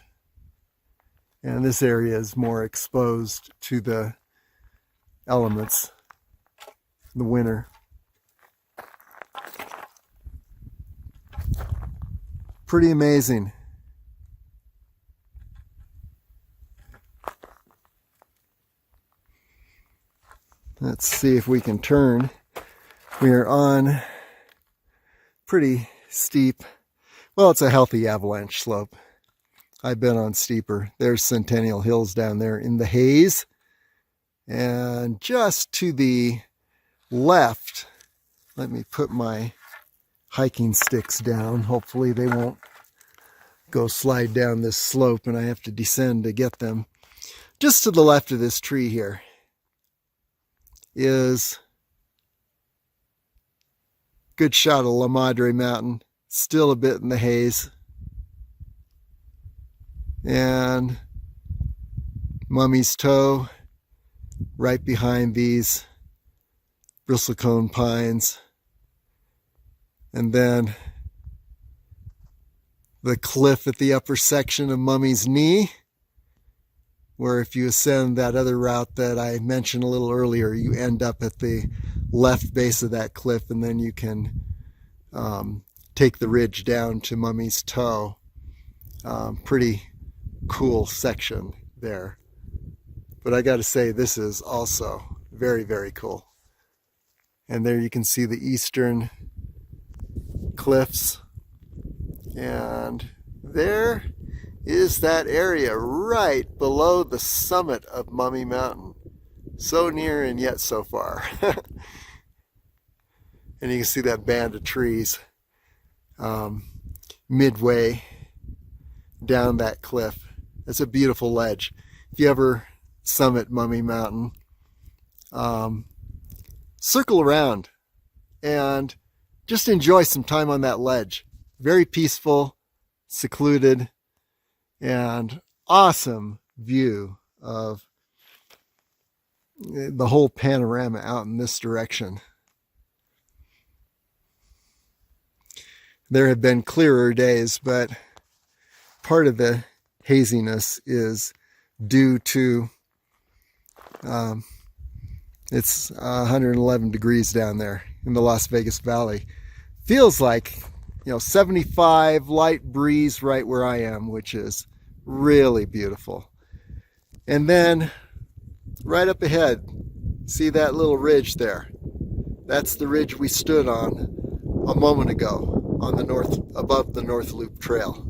And this area is more exposed to the elements in the winter. Pretty amazing. Let's see if we can turn. We are on pretty steep. Well, it's a healthy avalanche slope. I've been on steeper. There's Centennial Hills down there in the haze. And just to the left, let me put my hiking sticks down. Hopefully they won't go slide down this slope and I have to descend to get them. Just to the left of this tree here is a good shot of La Madre Mountain. Still a bit in the haze. And Mummy's Toe right behind these Bristlecone pines. And then the cliff at the upper section of Mummy's Knee, where if you ascend that other route that I mentioned a little earlier, you end up at the left base of that cliff, and then you can take the ridge down to Mummy's Toe. Pretty cool section there. But I got to say, this is also very, very cool. And there you can see the eastern cliffs. And there is that area right below the summit of Mummy Mountain. So near and yet so far. And you can see that band of trees midway down that cliff. It's a beautiful ledge. If you ever summit Mummy Mountain, circle around and just enjoy some time on that ledge. Very peaceful, secluded, and awesome view of the whole panorama out in this direction. There have been clearer days, but part of the haziness is due to it's 111 degrees down there in the Las Vegas Valley. Feels like 75 light breeze right where I am, which is really beautiful. And then right up ahead, see that little ridge there? That's the ridge we stood on a moment ago on the north, above the North Loop Trail.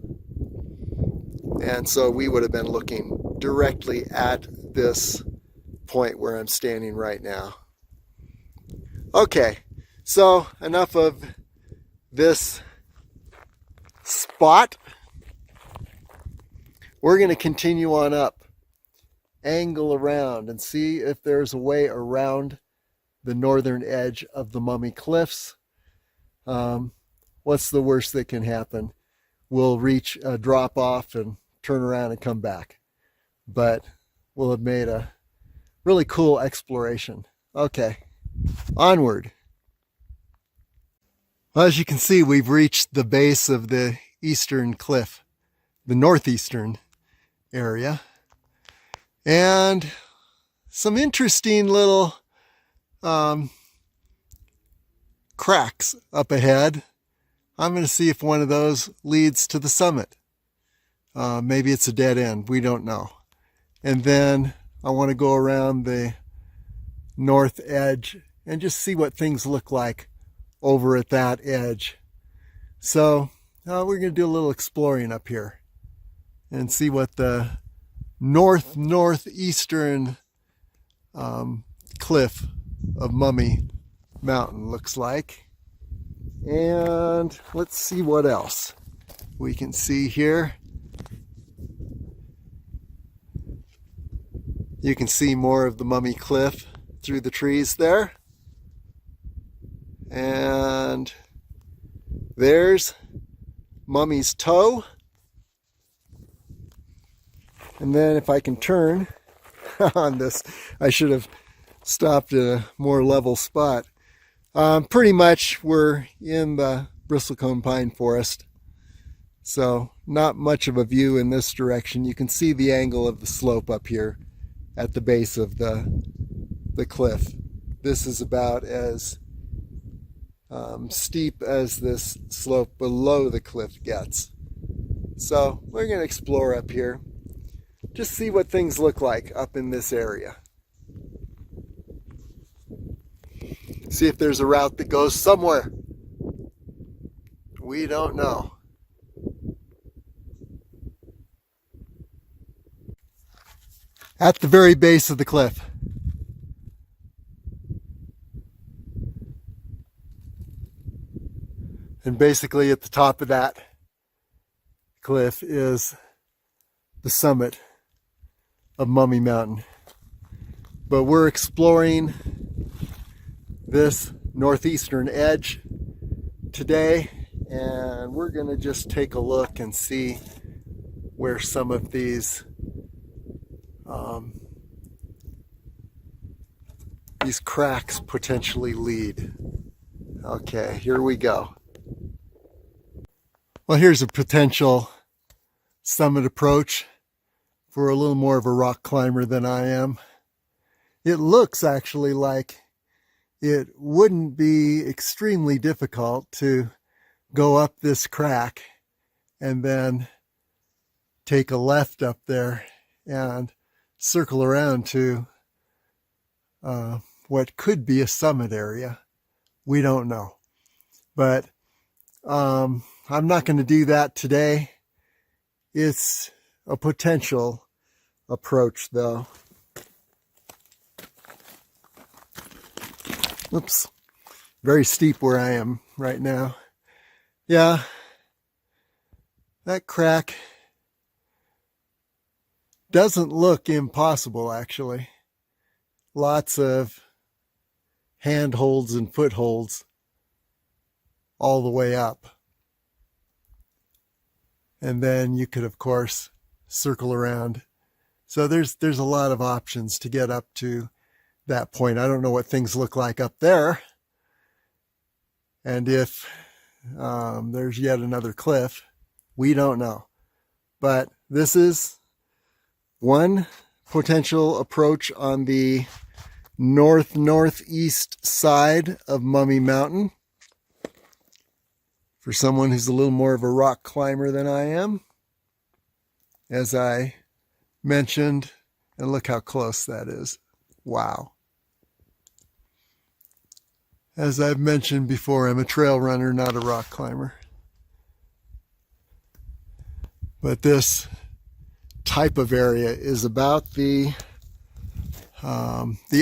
And so we would have been looking directly at this point where I'm standing right now. Okay, so enough of this spot. We're going to continue on up, angle around, and see if there's a way around the northern edge of the Mummy Cliffs. What's the worst that can happen? We'll reach a drop off and turn around and come back. But we'll have made a really cool exploration. Okay, onward. Well, as you can see, we've reached the base of the eastern cliff, the northeastern area. And some interesting little cracks up ahead. I'm going to see if one of those leads to the summit. Maybe it's a dead end. We don't know. And then I want to go around the north edge and just see what things look like over at that edge. So we're going to do a little exploring up here and see what the northeastern cliff of Mummy Mountain looks like. And let's see what else we can see here. You can see more of the Mummy Cliff through the trees there. And there's Mummy's Toe. And then if I can turn on this, I should have stopped at a more level spot. Pretty much we're in the Bristlecone pine forest, so not much of a view in this direction. You can see the angle of the slope up here at the base of the cliff. This is about as steep as this slope below the cliff gets. So we're going to explore up here, just see what things look like up in this area. See if there's a route that goes somewhere. We don't know. At the very base of the cliff. And basically at the top of that cliff is the summit of Mummy Mountain. But we're exploring this northeastern edge today, and we're going to just take a look and see where some of these cracks potentially lead. Okay, here we go. Well, here's a potential summit approach for a little more of a rock climber than I am. It looks actually like it wouldn't be extremely difficult to go up this crack and then take a left up there and circle around to what could be a summit area. We don't know. But I'm not going to do that today. It's a potential approach, though. Oops. Very steep where I am right now. Yeah. That crack doesn't look impossible, actually. Lots of handholds and footholds all the way up. And then you could, of course, circle around. So there's a lot of options to get up to that point. I don't know what things look like up there. And if there's yet another cliff, we don't know. But this is one potential approach on the northeast side of Mummy Mountain. For someone who's a little more of a rock climber than I am, as I mentioned, and look how close that is. Wow. As I've mentioned before, I'm a trail runner, not a rock climber. But this type of area is about the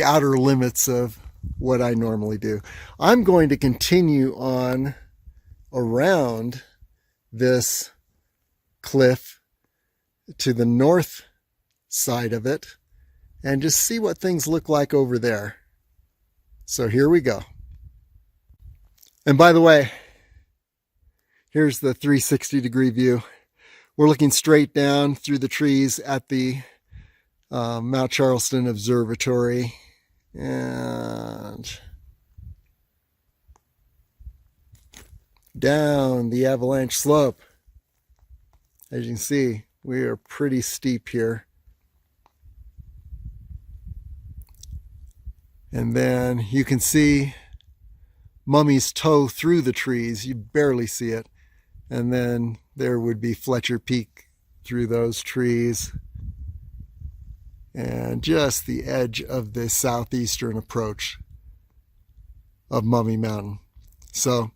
outer limits of what I normally do. I'm going to continue on around this cliff to the north side of it and just see what things look like over there. So here we go. And by the way, here's the 360-degree view. We're looking straight down through the trees at the Mount Charleston Observatory, and down the avalanche slope. As you can see, we are pretty steep here. And then you can see Mummy's Toe through the trees. You barely see it. And then there would be Fletcher Peak through those trees. And just the edge of the southeastern approach of Mummy Mountain. So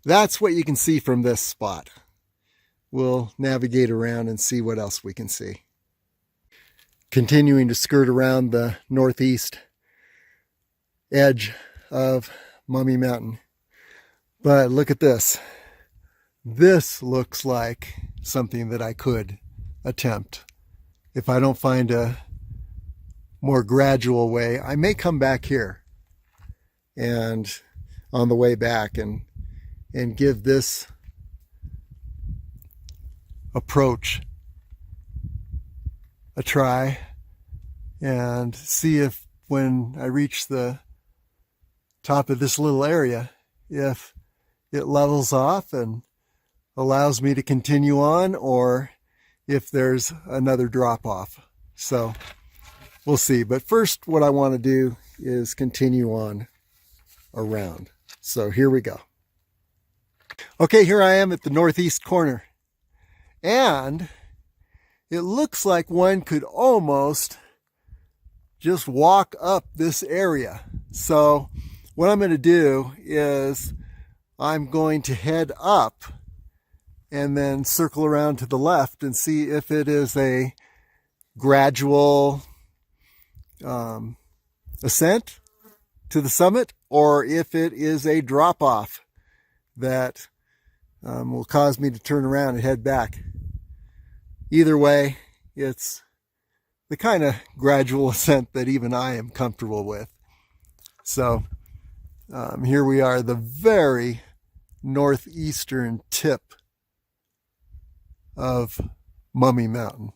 that's what you can see from this spot. We'll navigate around and see what else we can see. Continuing to skirt around the northeast edge of Mummy Mountain. But look at this. This looks like something that I could attempt. If I don't find a more gradual way, I may come back here and on the way back and give this approach a try and see if when I reach the top of this little area, if it levels off and allows me to continue on, or if there's another drop off. So we'll see. But first, what I want to do is continue on around. So here we go. Okay, here I am at the northeast corner. And it looks like one could almost just walk up this area. So what I'm going to do is I'm going to head up and then circle around to the left and see if it is a gradual ascent to the summit, or if it is a drop-off that will cause me to turn around and head back. Either way, it's the kind of gradual ascent that even I am comfortable with. So here we are, the very northeastern tip of Mummy Mountain.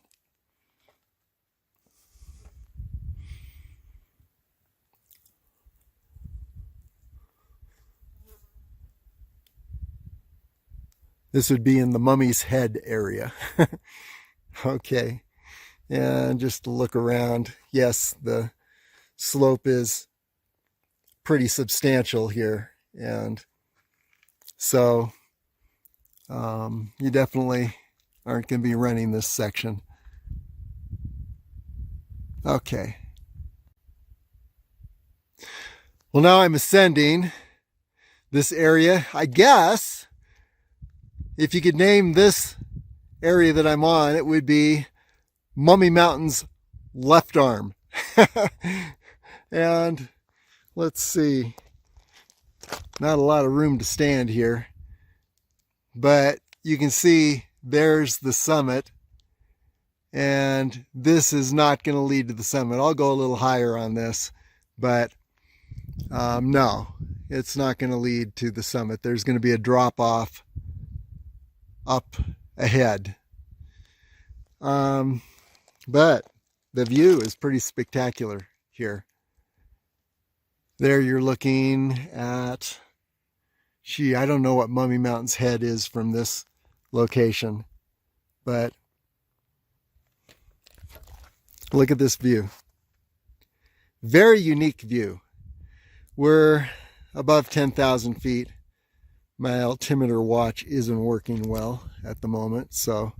This would be in the Mummy's Head area. Okay, and just to look around, yes, the slope is pretty substantial here, and so you definitely aren't going to be running this section. Okay. Well, now I'm ascending this area. I guess if you could name this area that I'm on, it would be Mummy Mountain's left arm. And let's see, not a lot of room to stand here, but you can see there's the summit, and this is not going to lead to the summit. I'll go a little higher on this, but no, it's not going to lead to the summit. There's going to be a drop off up ahead. But the view is pretty spectacular here. There you're looking at, I don't know what Mummy Mountain's head is from this location, but look at this view. Very unique view. We're above 10,000 feet. My altimeter watch isn't working well at the moment, so.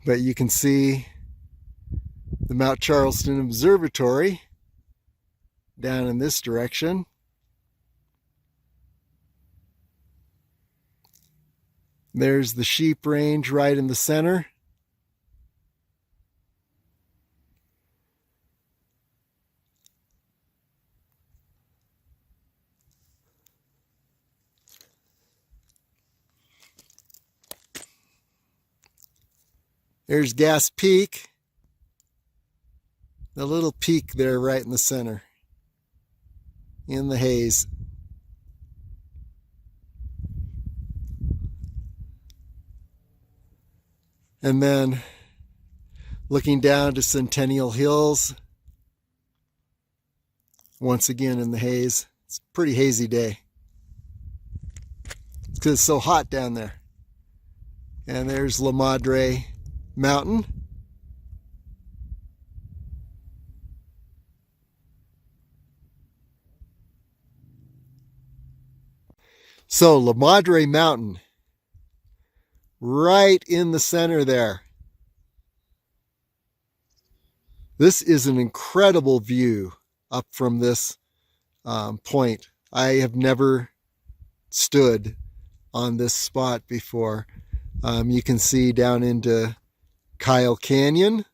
But you can see the Mount Charleston Observatory down in this direction. There's the sheep range right in the center. There's Gas Peak, the little peak there right in the center, in the haze. And then looking down to Centennial Hills, once again in the haze. It's a pretty hazy day. It's because it's so hot down there. And there's La Madre Mountain. So La Madre Mountain, right in the center there. This is an incredible view up from this point. I have never stood on this spot before. You can see down into Kyle Canyon.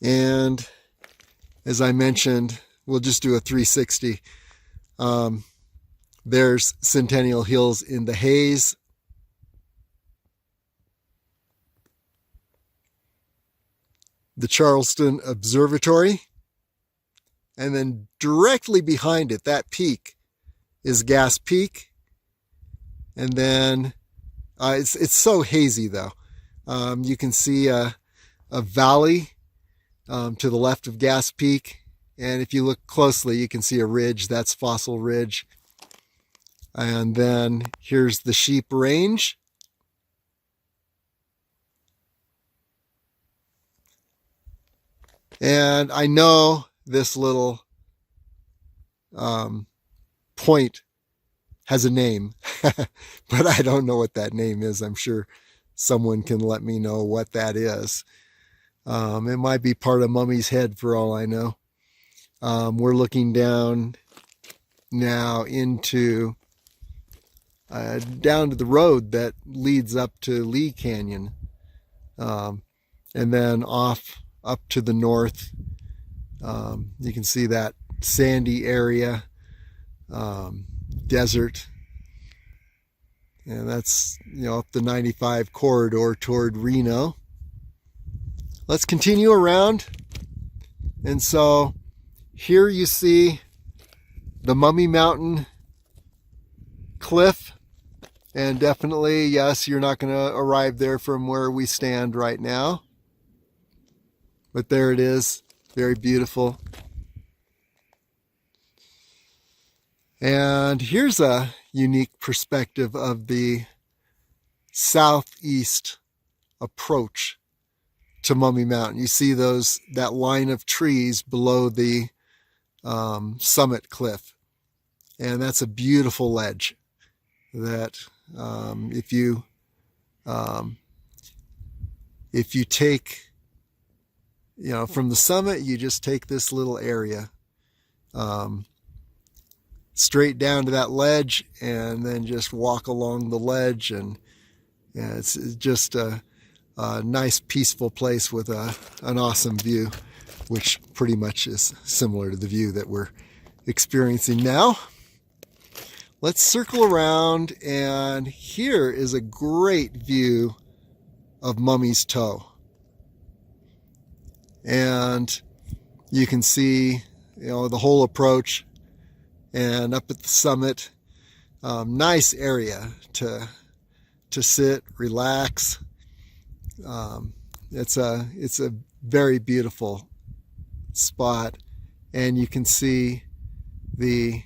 And as I mentioned, we'll just do a 360. There's Centennial Hills in the haze. The Charleston Observatory. And then directly behind it, that peak, is Gas Peak. And then it's so hazy though. You can see a valley to the left of Gas Peak. And if you look closely, you can see a ridge. That's Fossil Ridge. And then here's the Sheep Range. And I know this little point has a name, but I don't know what that name is. I'm sure someone can let me know what that is. It might be part of Mummy's Head for all I know. We're looking down now into down to the road that leads up to Lee Canyon, and then off up to the north. You can see that sandy area, desert, and that's, you know, up the 95 corridor toward Reno. Let's continue around. And so here you see the Mummy Mountain cliff, and definitely, yes, you're not going to arrive there from where we stand right now, but there it is, very beautiful. And here's a unique perspective of the southeast approach to Mummy Mountain. You see that line of trees below the summit cliff, and that's a beautiful ledge that if you take, you know, from the summit, you just take this little area straight down to that ledge, and then just walk along the ledge, and yeah, it's just a nice peaceful place with an awesome view, which pretty much is similar to the view that we're experiencing now. Let's circle around, and here is a great view of Mummy's Toe. And you can see, you know, the whole approach, and up at the summit, nice area to sit, relax. It's a very beautiful spot, and you can see the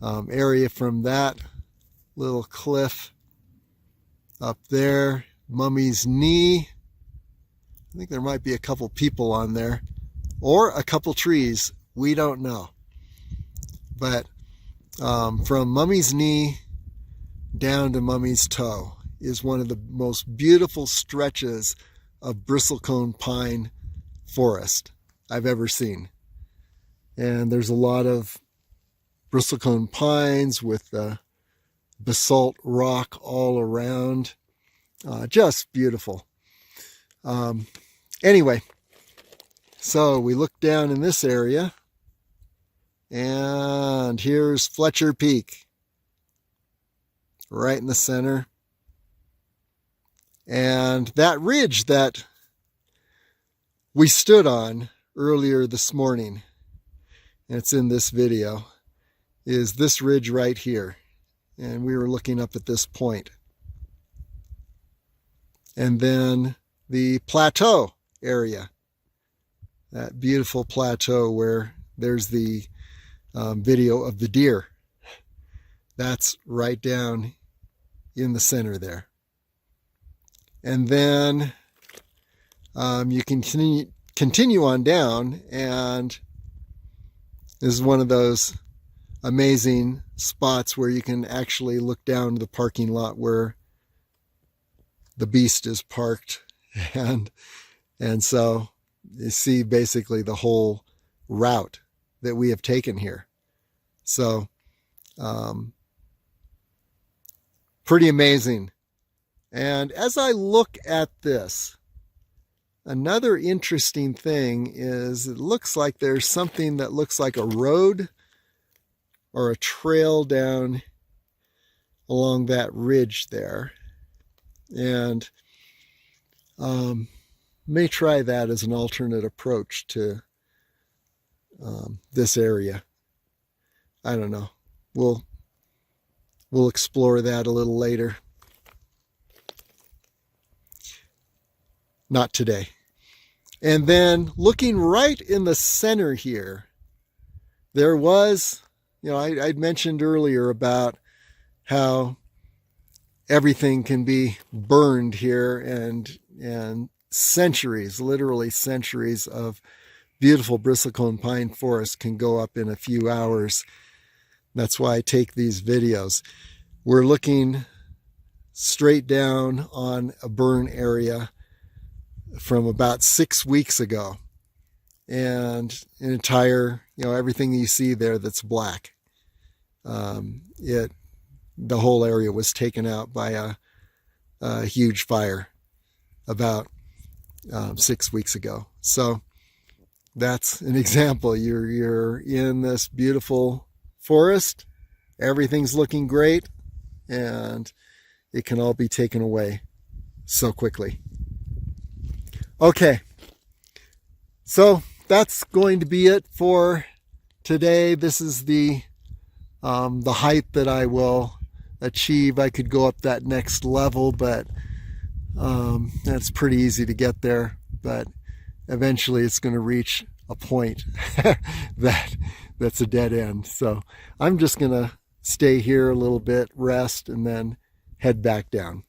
area from that little cliff up there, Mummy's Knee. I think there might be a couple people on there, or a couple trees. We don't know. But from Mummy's Knee down to Mummy's Toe is one of the most beautiful stretches of bristlecone pine forest I've ever seen. And there's a lot of bristlecone pines with the basalt rock all around. Just beautiful. Anyway, so we look down in this area, and here's Fletcher Peak, right in the center. And that ridge that we stood on earlier this morning, and it's in this video, is this ridge right here. And we were looking up at this point. And then the plateau area, that beautiful plateau where there's the video of the deer. That's right down in the center there. And then you can continue on down, and this is one of those amazing spots where you can actually look down to the parking lot where the beast is parked, and so you see basically the whole route that we have taken here. So pretty amazing. And as I look at this, another interesting thing is it looks like there's something that looks like a road or a trail down along that ridge there. And may try that as an alternate approach to this area. I don't know. We'll explore that a little later. Not today. And then looking right in the center here, there was, I'd mentioned earlier about how everything can be burned here, and centuries, literally centuries of beautiful bristlecone pine forest can go up in a few hours. That's why I take these videos. We're looking straight down on a burn area from about 6 weeks ago, and an entire, everything you see there that's black. The whole area was taken out by a huge fire about 6 weeks ago. So that's an example. You're in this beautiful forest, everything's looking great, and it can all be taken away so quickly. Okay, so that's going to be it for today. This is the height that I will achieve. I could go up that next level, but that's pretty easy to get there. But eventually it's going to reach a point that's a dead end. So I'm just going to stay here a little bit, rest, and then head back down.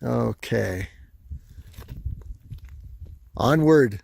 Okay. Onward.